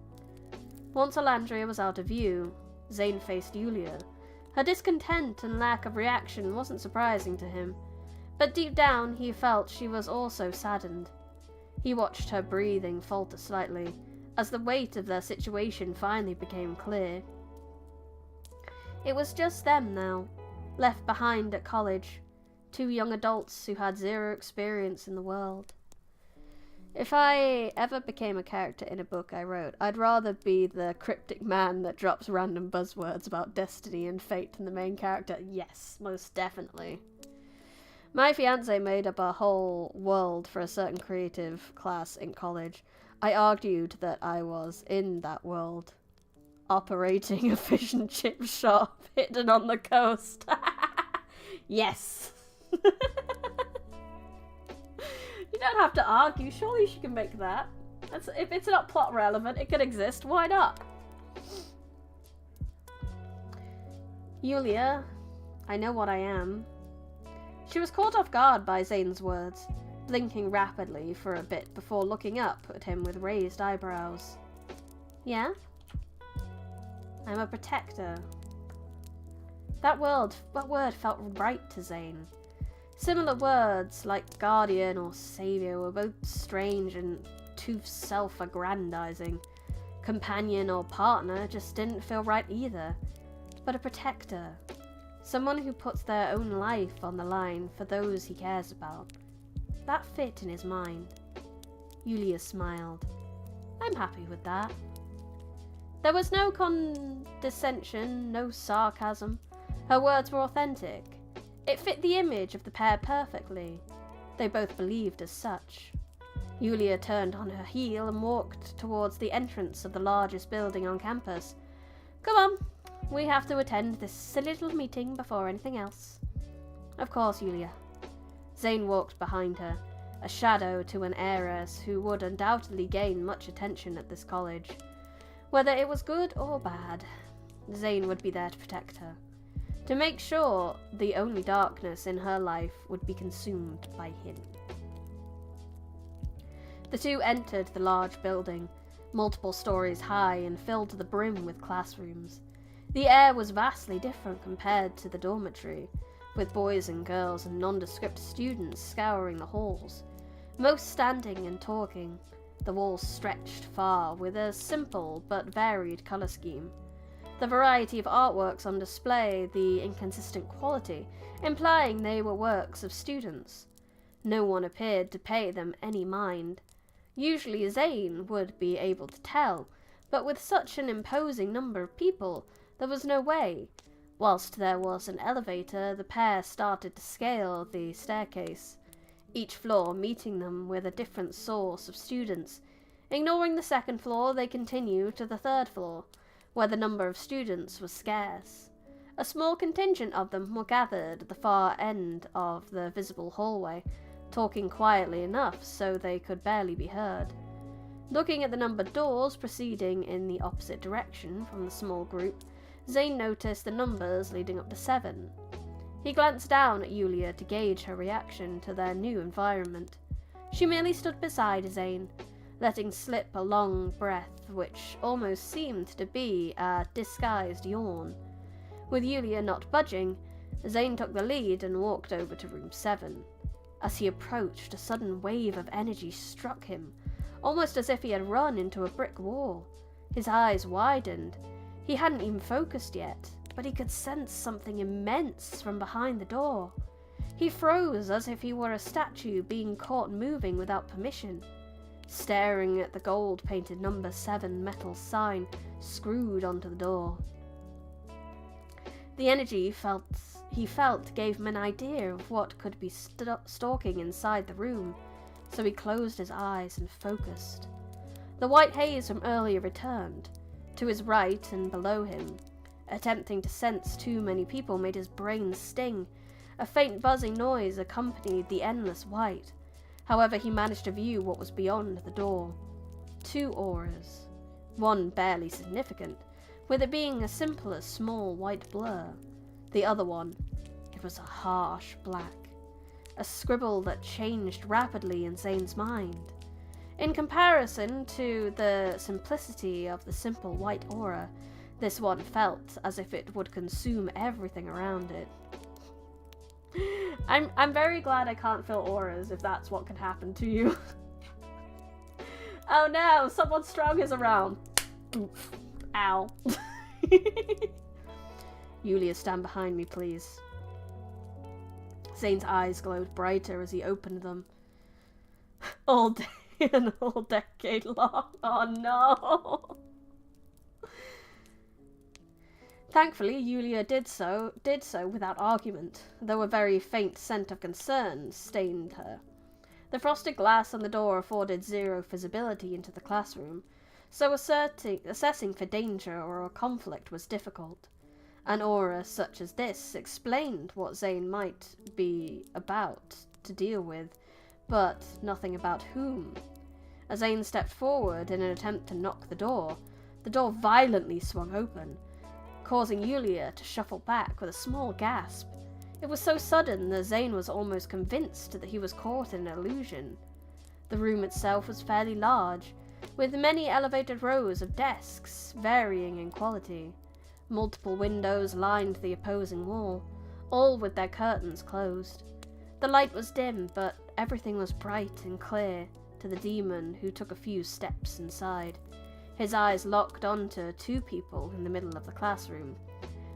Once Alandria was out of view, Zane faced Yulia. Her discontent and lack of reaction wasn't surprising to him, but deep down he felt she was also saddened. He watched her breathing falter slightly, as the weight of their situation finally became clear. It was just them now, left behind at college, two young adults who had zero experience in the world. If I ever became a character in a book I wrote, I'd rather be the cryptic man that drops random buzzwords about destiny and fate than the main character. Yes, most definitely. My fiancé made up a whole world for a certain creative class in college. I argued that I was in that world, operating a fish and chip shop hidden on the coast. Yes. You don't have to argue. Surely she can make that. If it's not plot relevant, it could exist. Why not? Yulia, I know what I am. She was caught off guard by Zane's words, blinking rapidly for a bit before looking up at him with raised eyebrows. Yeah? I'm a protector. That word felt right to Zane. Similar words like guardian or savior were both strange and too self-aggrandizing. Companion or partner just didn't feel right either. But a protector, someone who puts their own life on the line for those he cares about, that fit in his mind. Yulia smiled. I'm happy with that. There was no condescension, no sarcasm. Her words were authentic. It fit the image of the pair perfectly. They both believed as such. Yulia turned on her heel and walked towards the entrance of the largest building on campus. Come on, we have to attend this silly little meeting before anything else. Of course, Yulia. Zane walked behind her, a shadow to an heiress who would undoubtedly gain much attention at this college. Whether it was good or bad, Zane would be there to protect her, to make sure the only darkness in her life would be consumed by him. The two entered the large building, multiple stories high and filled to the brim with classrooms. The air was vastly different compared to the dormitory, with boys and girls and nondescript students scouring the halls, most standing and talking. The walls stretched far, with a simple but varied colour scheme. The variety of artworks on display, the inconsistent quality, implying they were works of students. No one appeared to pay them any mind. Usually Zane would be able to tell, but with such an imposing number of people, there was no way. Whilst there was an elevator, the pair started to scale the staircase, each floor meeting them with a different source of students. Ignoring the second floor, they continued to the third floor, where the number of students was scarce. A small contingent of them were gathered at the far end of the visible hallway, talking quietly enough so they could barely be heard. Looking at the numbered doors proceeding in the opposite direction from the small group, Zane noticed the numbers leading up to 7. He glanced down at Yulia to gauge her reaction to their new environment. She merely stood beside Zane, letting slip a long breath which almost seemed to be a disguised yawn. With Yulia not budging, Zane took the lead and walked over to room 7. As he approached, a sudden wave of energy struck him, almost as if he had run into a brick wall. His eyes widened. He hadn't even focused yet, but he could sense something immense from behind the door. He froze as if he were a statue being caught moving without permission, staring at the gold-painted number 7 metal sign screwed onto the door. The energy he felt gave him an idea of what could be stalking inside the room, so he closed his eyes and focused. The white haze from earlier returned. To his right and below him, attempting to sense too many people made his brain sting. A faint buzzing noise accompanied the endless white. However, he managed to view what was beyond the door. 2 auras, one barely significant, with it being as simple as small white blur. The other one, it was a harsh black, a scribble that changed rapidly in Zane's mind. In comparison to the simplicity of the simple white aura, this one felt as if it would consume everything around it. I'm very glad I can't feel auras if that's what can happen to you. Oh no, someone strong is around. Oof. Ow. Yulia, stand behind me, please. Zane's eyes glowed brighter as he opened them. All day and all decade long. Oh no. Thankfully, Yulia did so without argument, though a very faint scent of concern stained her. The frosted glass on the door afforded zero visibility into the classroom, so assessing for danger or a conflict was difficult. An aura such as this explained what Zane might be about to deal with, but nothing about whom. As Zane stepped forward in an attempt to knock the door violently swung open, causing Yulia to shuffle back with a small gasp. It was so sudden that Zane was almost convinced that he was caught in an illusion. The room itself was fairly large, with many elevated rows of desks, varying in quality. Multiple windows lined the opposing wall, all with their curtains closed. The light was dim, but everything was bright and clear to the demon who took a few steps inside. His eyes locked onto 2 people in the middle of the classroom,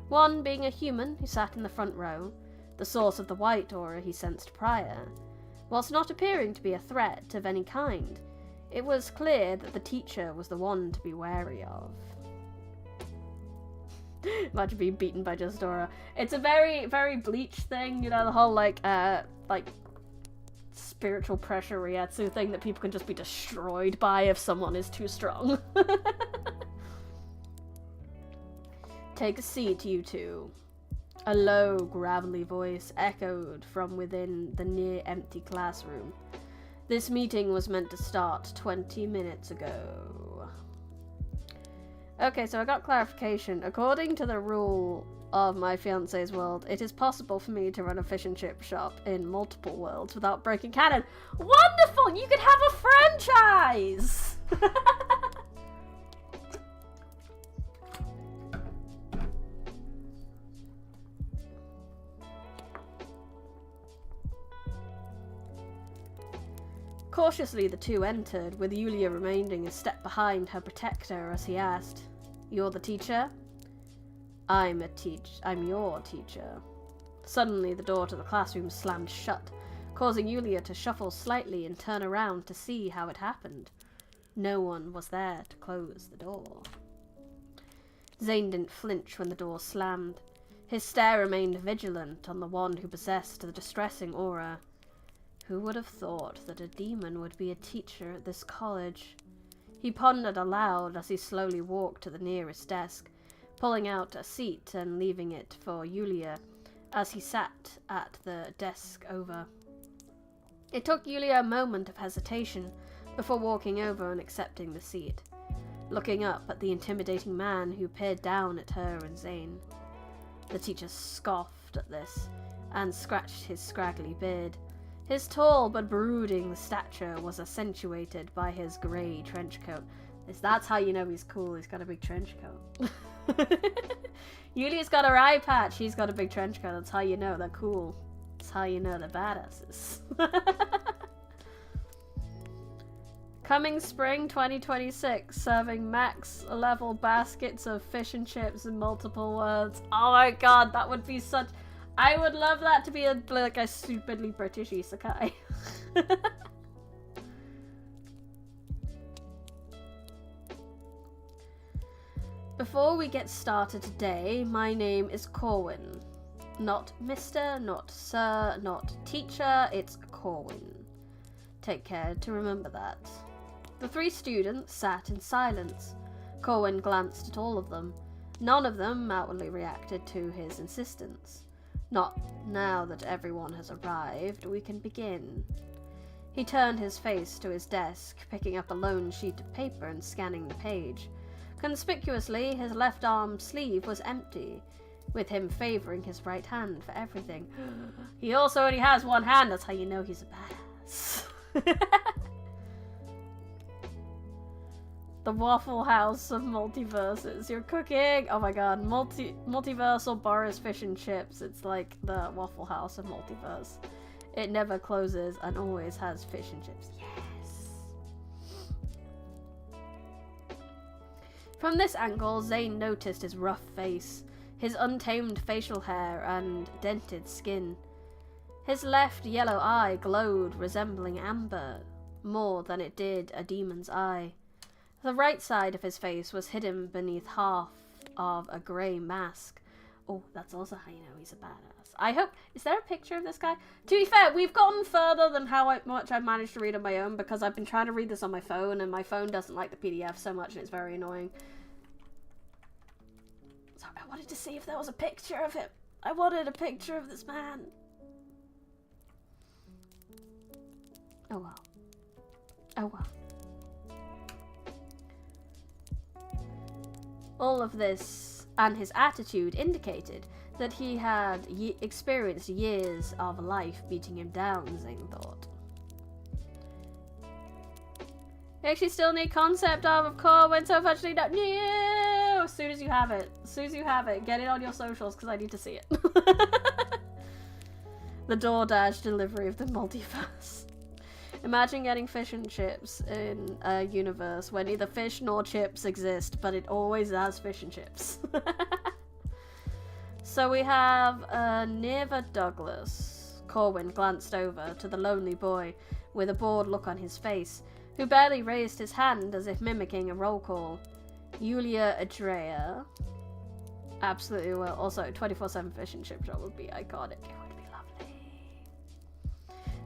one being a human who sat in the front row, the source of the white aura he sensed prior. Whilst not appearing to be a threat of any kind, it was clear that the teacher was the one to be wary of. Imagine being beaten by just aura. It's a very, very Bleach thing, you know, the whole like spiritual pressure Rietsu thing that people can just be destroyed by if someone is too strong. Take a seat, you two. A low, gravelly voice echoed from within the near-empty classroom. This meeting was meant to start 20 minutes ago. Okay, so I got clarification. According to the rule of my fiance's world, it is possible for me to run a fish and chip shop in multiple worlds without breaking canon. Wonderful! You could have a franchise! Cautiously, the two entered, with Yulia remaining a step behind her protector as he asked, "You're the teacher?" I'm your teacher." Suddenly, the door to the classroom slammed shut, causing Yulia to shuffle slightly and turn around to see how it happened. No one was there to close the door. Zane didn't flinch when the door slammed. His stare remained vigilant on the one who possessed the distressing aura. Who would have thought that a demon would be a teacher at this college? He pondered aloud as he slowly walked to the nearest desk, pulling out a seat and leaving it for Yulia as he sat at the desk over. It took Yulia a moment of hesitation before walking over and accepting the seat, looking up at the intimidating man who peered down at her and Zane. The teacher scoffed at this and scratched his scraggly beard. His tall but brooding stature was accentuated by his grey trench coat. That's how you know he's cool, he's got a big trench coat. Yulia's got her eye patch, he's got a big trench coat. That's how you know they're cool. That's how you know they're badasses. Coming spring 2026, serving max level baskets of fish and chips in multiple words. Oh my god, that would be such... I would love that to be like a stupidly British isekai. Before we get started today, my name is Corwin. Not Mr., not Sir, not Teacher, it's Corwin. Take care to remember that. The three students sat in silence. Corwin glanced at all of them. None of them outwardly reacted to his insistence. Not now that everyone has arrived, we can begin. He turned his face to his desk, picking up a lone sheet of paper and scanning the page. Conspicuously, his left arm sleeve was empty, with him favouring his right hand for everything. He also only has one hand, that's how you know he's a badass. The Waffle House of Multiverses. You're cooking! Oh my god, multiversal Boris fish and chips. It's like the Waffle House of Multiverse. It never closes and always has fish and chips. Yes! From this angle, Zane noticed his rough face, his untamed facial hair and dented skin. His left yellow eye glowed, resembling amber, more than it did a demon's eye. The right side of his face was hidden beneath half of a grey mask. Oh, that's also how you know he's a badass. I hope... Is there a picture of this guy? To be fair, we've gotten further than how much I've managed to read on my own, because I've been trying to read this on my phone, and my phone doesn't like the PDF so much, and it's very annoying. So I wanted to see if there was a picture of him. I wanted a picture of this man. Oh well. Oh well. All of this and his attitude indicated that he had experienced years of life beating him down, Zane thought. You actually still need concept art of Corwin, so eventually no. As soon as you have it. As soon as you have it, get it on your socials because I need to see it. The DoorDash delivery of the multiverse. Imagine getting fish and chips in a universe where neither fish nor chips exist, but it always has fish and chips. So we have Neva Douglas. Corwin glanced over to the lonely boy with a bored look on his face, who barely raised his hand as if mimicking a roll call. Yulia Adrea. Absolutely will. Also, 24/7 fish and chip shop would be iconic. It would be lovely.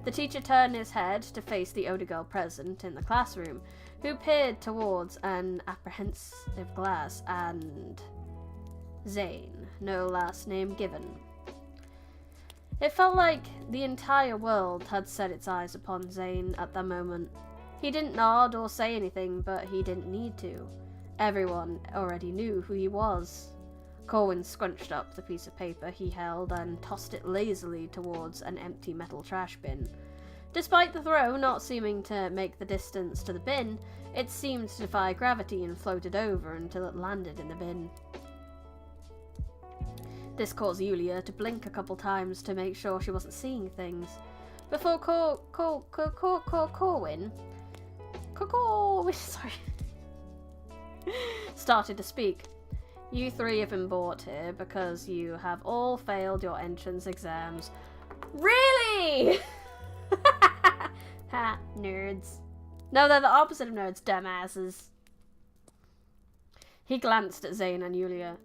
The teacher turned his head to face the older girl present in the classroom, who peered towards an apprehensive glass, and Zane, no last name given. It felt like the entire world had set its eyes upon Zane at that moment. He didn't nod or say anything, but he didn't need to. Everyone already knew who he was. Corwin scrunched up the piece of paper he held and tossed it lazily towards an empty metal trash bin. Despite the throw not seeming to make the distance to the bin, it seemed to defy gravity and floated over until it landed in the bin. This caused Yulia to blink a couple times to make sure she wasn't seeing things. Before Corwin started to speak. You three have been brought here because you have all failed your entrance exams. Really? Ha, nerds. No, they're the opposite of nerds, dumbasses. He glanced at Zane and Yulia.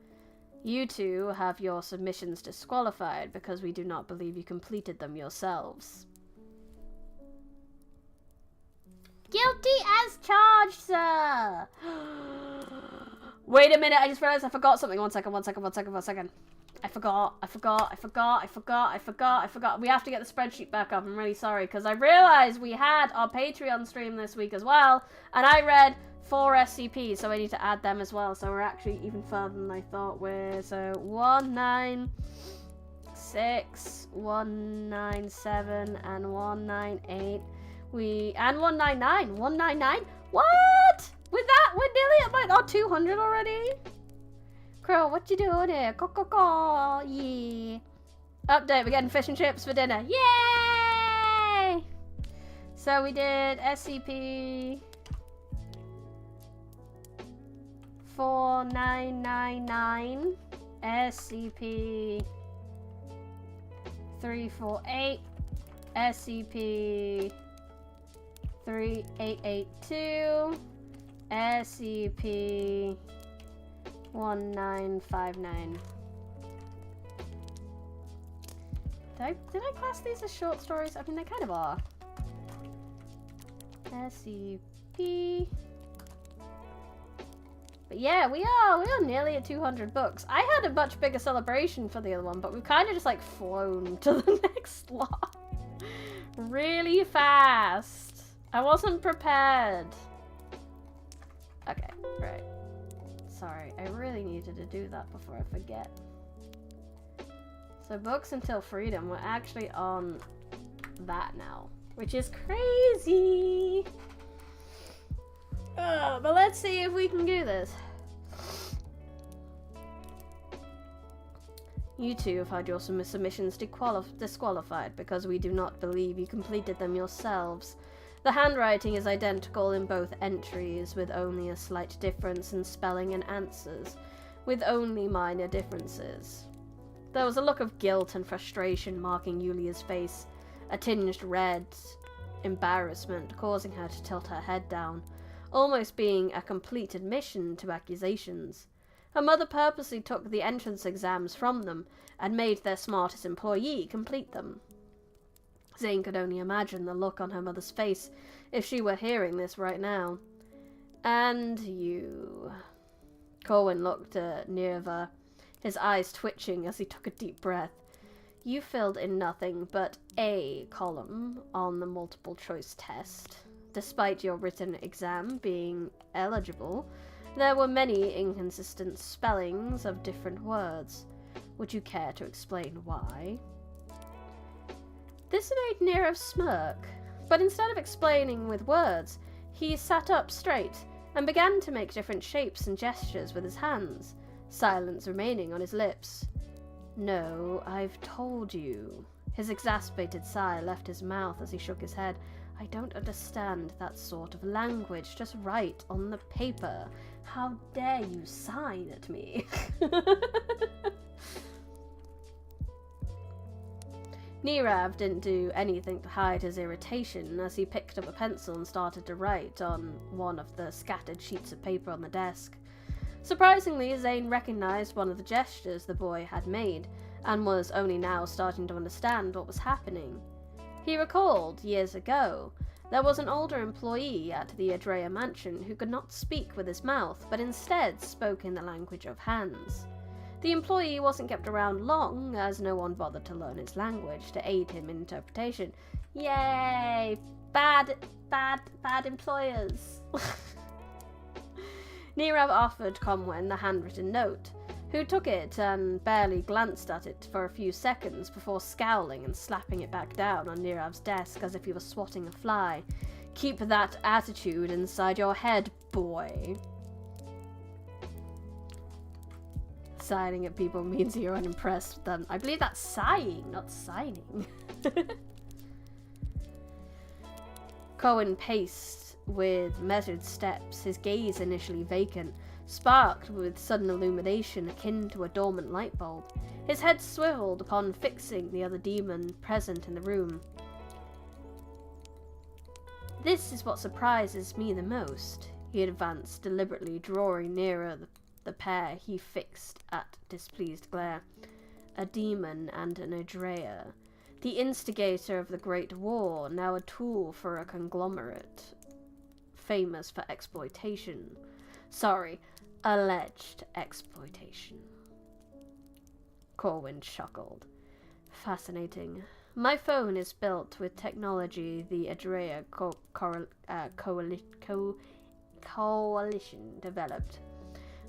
You two have your submissions disqualified because we do not believe you completed them yourselves. Guilty as charged, sir! Wait a minute, I just realized I forgot something. One second. I forgot. We have to get the spreadsheet back up. I'm really sorry, because I realized we had our Patreon stream this week as well, and I read 4 SCPs, so I need to add them as well. So we're actually even further than I thought. So 196, 197, and 198. And 199. 199? What? With that, we're nearly at like our 200 already. Crow, what you doing here? Yeah. Update, we're getting fish and chips for dinner. Yay! So we did SCP 4999, SCP 348, SCP 3882, SCP 1959. Did I class these as short stories? I mean, they kind of are. SCP. But yeah, we are nearly at 200 books. I had a much bigger celebration for the other one, but we've kind of just like flown to the next lot really fast. I wasn't prepared. Okay, right. Sorry, I really needed to do that before I forget. So Books Until Freedom, we're actually on that now, which is crazy. But let's see if we can do this. You two have had your submissions disqualified because we do not believe you completed them yourselves. The handwriting is identical in both entries, with only a slight difference in spelling and answers, with only minor differences. There was a look of guilt and frustration marking Yulia's face, a tinged red embarrassment causing her to tilt her head down, almost being a complete admission to accusations. Her mother purposely took the entrance exams from them and made their smartest employee complete them. Zane could only imagine the look on her mother's face if she were hearing this right now. And you... Corwin looked at Nirva, his eyes twitching as he took a deep breath. You filled in nothing but a column on the multiple choice test. Despite your written exam being eligible, there were many inconsistent spellings of different words. Would you care to explain why? This made Nirav smirk, but instead of explaining with words, he sat up straight and began to make different shapes and gestures with his hands, silence remaining on his lips. No, I've told you. His exasperated sigh left his mouth as he shook his head. I don't understand that sort of language. Just write on the paper. How dare you sign at me? Nirav didn't do anything to hide his irritation as he picked up a pencil and started to write on one of the scattered sheets of paper on the desk. Surprisingly, Zane recognized one of the gestures the boy had made and was only now starting to understand what was happening. He recalled, years ago, there was an older employee at the Adrea mansion who could not speak with his mouth, but instead spoke in the language of hands. The employee wasn't kept around long, as no one bothered to learn its language to aid him in interpretation. Yay! Bad employers. Nirav offered Comwen the handwritten note, who took it and barely glanced at it for a few seconds before scowling and slapping it back down on Nirav's desk as if he was swatting a fly. Keep that attitude inside your head, boy. Signing at people means you're unimpressed with them. I believe that's sighing, not signing. Cohen paced with measured steps, his gaze initially vacant, sparked with sudden illumination akin to a dormant light bulb. His head swiveled upon fixing the other demon present in the room. This is what surprises me the most, he advanced, deliberately drawing nearer the pair he fixed at displeased glare. A demon and an Adrea. The instigator of the Great War, now a tool for a conglomerate famous for exploitation. Sorry, alleged exploitation. Corwin chuckled. Fascinating. My phone is built with technology the Adrea coalition developed.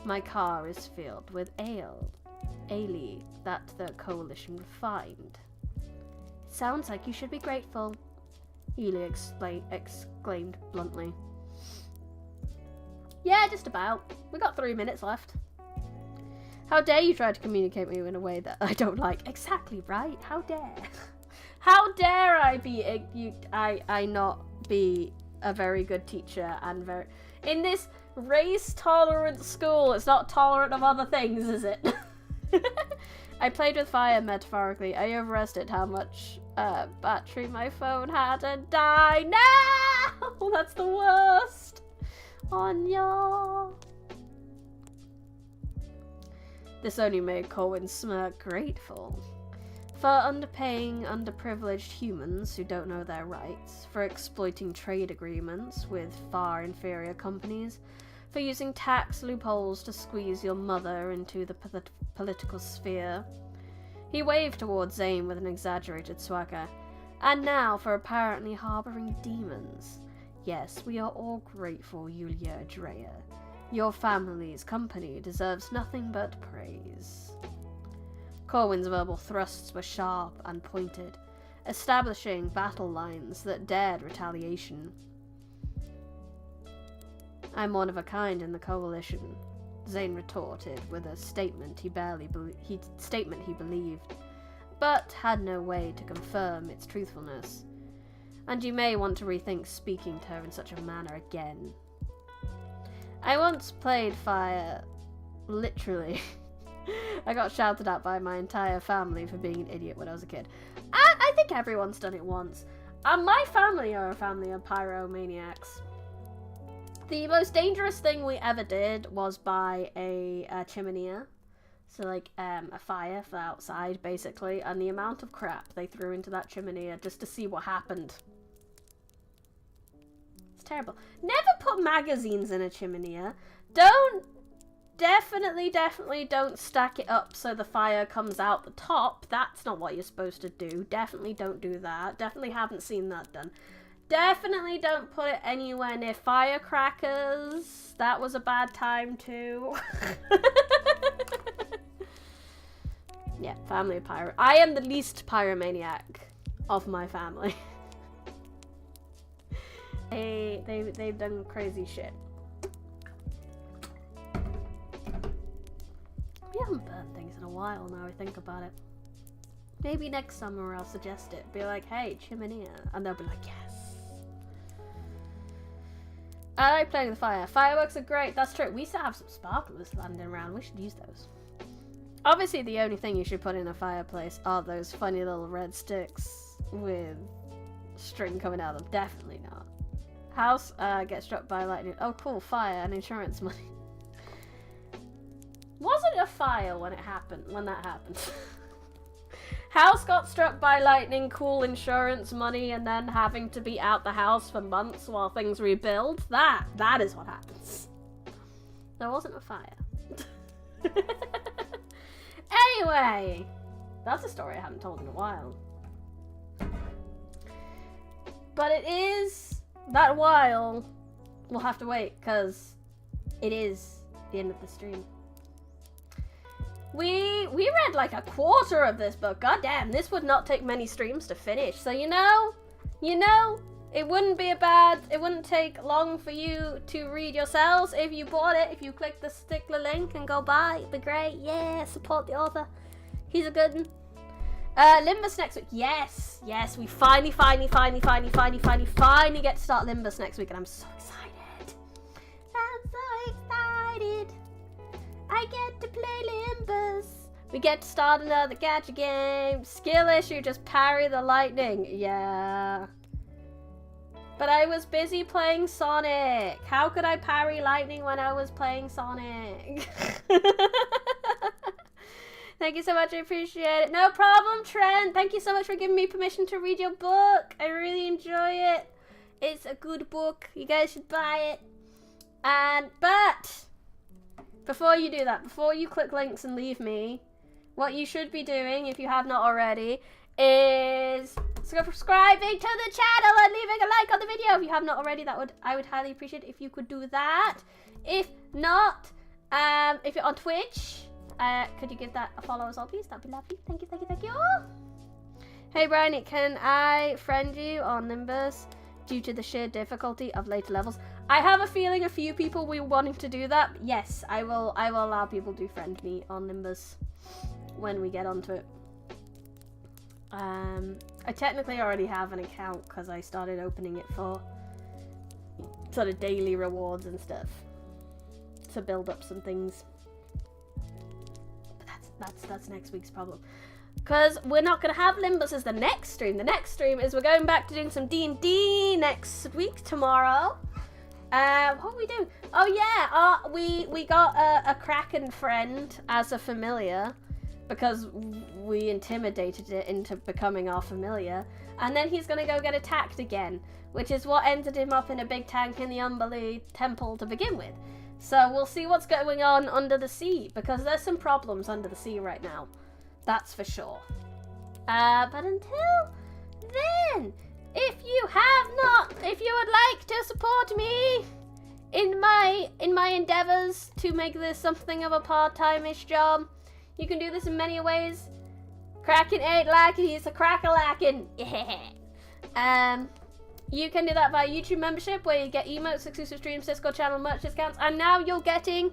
My car is filled with ale that the coalition refined. Sounds like you should be grateful, Ely exclaimed bluntly. Yeah, just about. We got 3 minutes left. How dare you try to communicate with me in a way that I don't like? Exactly right. How dare? How dare I not be a very good teacher and very in this race tolerant school? It's not tolerant of other things, is it? I played with fire metaphorically. I overestimated how much battery my phone had and died. No, that's the worst. Anya. This only made Corwin smirk, grateful. For underpaying underprivileged humans who don't know their rights, for exploiting trade agreements with far inferior companies, for using tax loopholes to squeeze your mother into the political sphere. He waved towards Zane with an exaggerated swagger. And now for apparently harboring demons. Yes, we are all grateful, Yulia Adrea. Your family's company deserves nothing but praise. Corwin's verbal thrusts were sharp and pointed, establishing battle lines that dared retaliation. I'm one of a kind in the coalition, Zane retorted with a statement he believed, but had no way to confirm its truthfulness. And you may want to rethink speaking to her in such a manner again. I once played fire, literally. I got shouted at by my entire family for being an idiot when I was a kid. I think everyone's done it once. My family are a family of pyromaniacs. The most dangerous thing we ever did was buy a chimney. So like a fire for outside basically, and the amount of crap they threw into that chimney just to see what happened. It's terrible. Never put magazines in a chimney. Definitely don't stack it up so the fire comes out the top. That's not what you're supposed to do. Definitely don't do that. Definitely haven't seen that done. Definitely don't put it anywhere near firecrackers. That was a bad time too. Yeah, family of pyro. I am the least pyromaniac of my family. They've done crazy shit. We haven't burned things in a while now I think about it. Maybe next summer I'll suggest it. Be like, hey, chimney. And they'll be like, yes. I like playing with fire. Fireworks are great. That's true. We used to have some sparklers landing around. We should use those. Obviously, the only thing you should put in a fireplace are those funny little red sticks with string coming out of them. Definitely not. House gets struck by lightning. Oh, cool. Fire and insurance money. Wasn't a fire when that happened. House got struck by lightning, cool insurance money, and then having to be out the house for months while things rebuild. That is what happens. There wasn't a fire. Anyway, that's a story I haven't told in a while. But it is that while we'll have to wait because it is the end of the stream. We read like a quarter of this book. God damn, this would not take many streams to finish. So you know, it wouldn't take long for you to read yourselves if you bought it. If you click the stickler link and go buy, it'd be great. Yeah, support the author. He's a good one. Limbus next week. Yes, we finally get to start Limbus next week, and I'm so excited. I get to play Limbus. We get to start another gacha game. Skill issue, just parry the lightning. Yeah. But I was busy playing Sonic. How could I parry lightning when I was playing Sonic? Thank you so much, I appreciate it. No problem, Trent. Thank you so much for giving me permission to read your book. I really enjoy it. It's a good book. You guys should buy it. But before you do that, before you click links and leave me, what you should be doing, if you have not already, is subscribing to the channel and leaving a like on the video. If you have not already, I would highly appreciate it if you could do that. If not, if you're on Twitch, could you give that a follow as well, please? That'd be lovely. Thank you. Hey, Bryony, can I friend you on Nimbus due to the sheer difficulty of later levels? I have a feeling a few people will wanting to do that. Yes, I will allow people to friend me on Nimbus when we get onto it. I technically already have an account because I started opening it for sort of daily rewards and stuff to build up some things. But that's next week's problem. Because we're not going to have Limbus as the next stream. The next stream is we're going back to doing some D&D next week, tomorrow. What are we doing? Oh yeah, we got a Kraken friend as a familiar because we intimidated it into becoming our familiar. And then he's going to go get attacked again, which is what ended him up in a big tank in the Umberly Temple to begin with. So we'll see what's going on under the sea, because there's some problems under the sea right now. That's for sure. But until then, if you would like to support me in my endeavors to make this something of a part-time-ish job, you can do this in many ways. Kraken ain't lacking, he's a crack-a-lackin'. Yeah. You can do that via YouTube membership, where you get emotes, exclusive streams, Discord channel, merch discounts, and now you're getting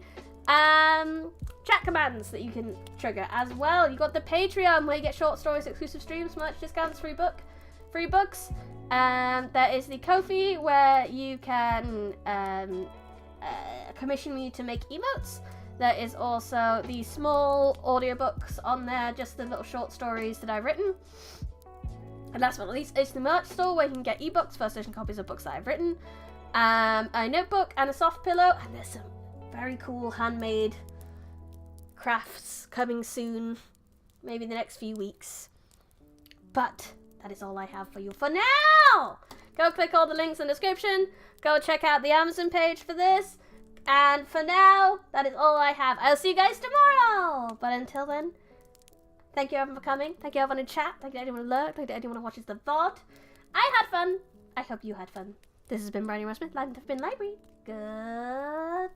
chat commands that you can trigger as well. You got the Patreon, where you get short stories, exclusive streams, merch discounts, free books. There is the Kofi, where you can commission me to make emotes. There is also the small audiobooks on there, just the little short stories that I've written. And last but not least, it's the merch store, where you can get ebooks, first edition copies of books that I've written, a notebook and a soft pillow, and there's some very cool handmade crafts coming soon, maybe in the next few weeks. But that is all I have for you for now. Go click all the links in the description. Go check out the Amazon page for this. And for now, that is all I have. I'll see you guys tomorrow. But until then, thank you everyone for coming. Thank you everyone in chat. Thank you everyone who lurked. Thank you everyone who watches the VOD. I had fun. I hope you had fun. This has been Bryony Smith, Live and Been Library. Good.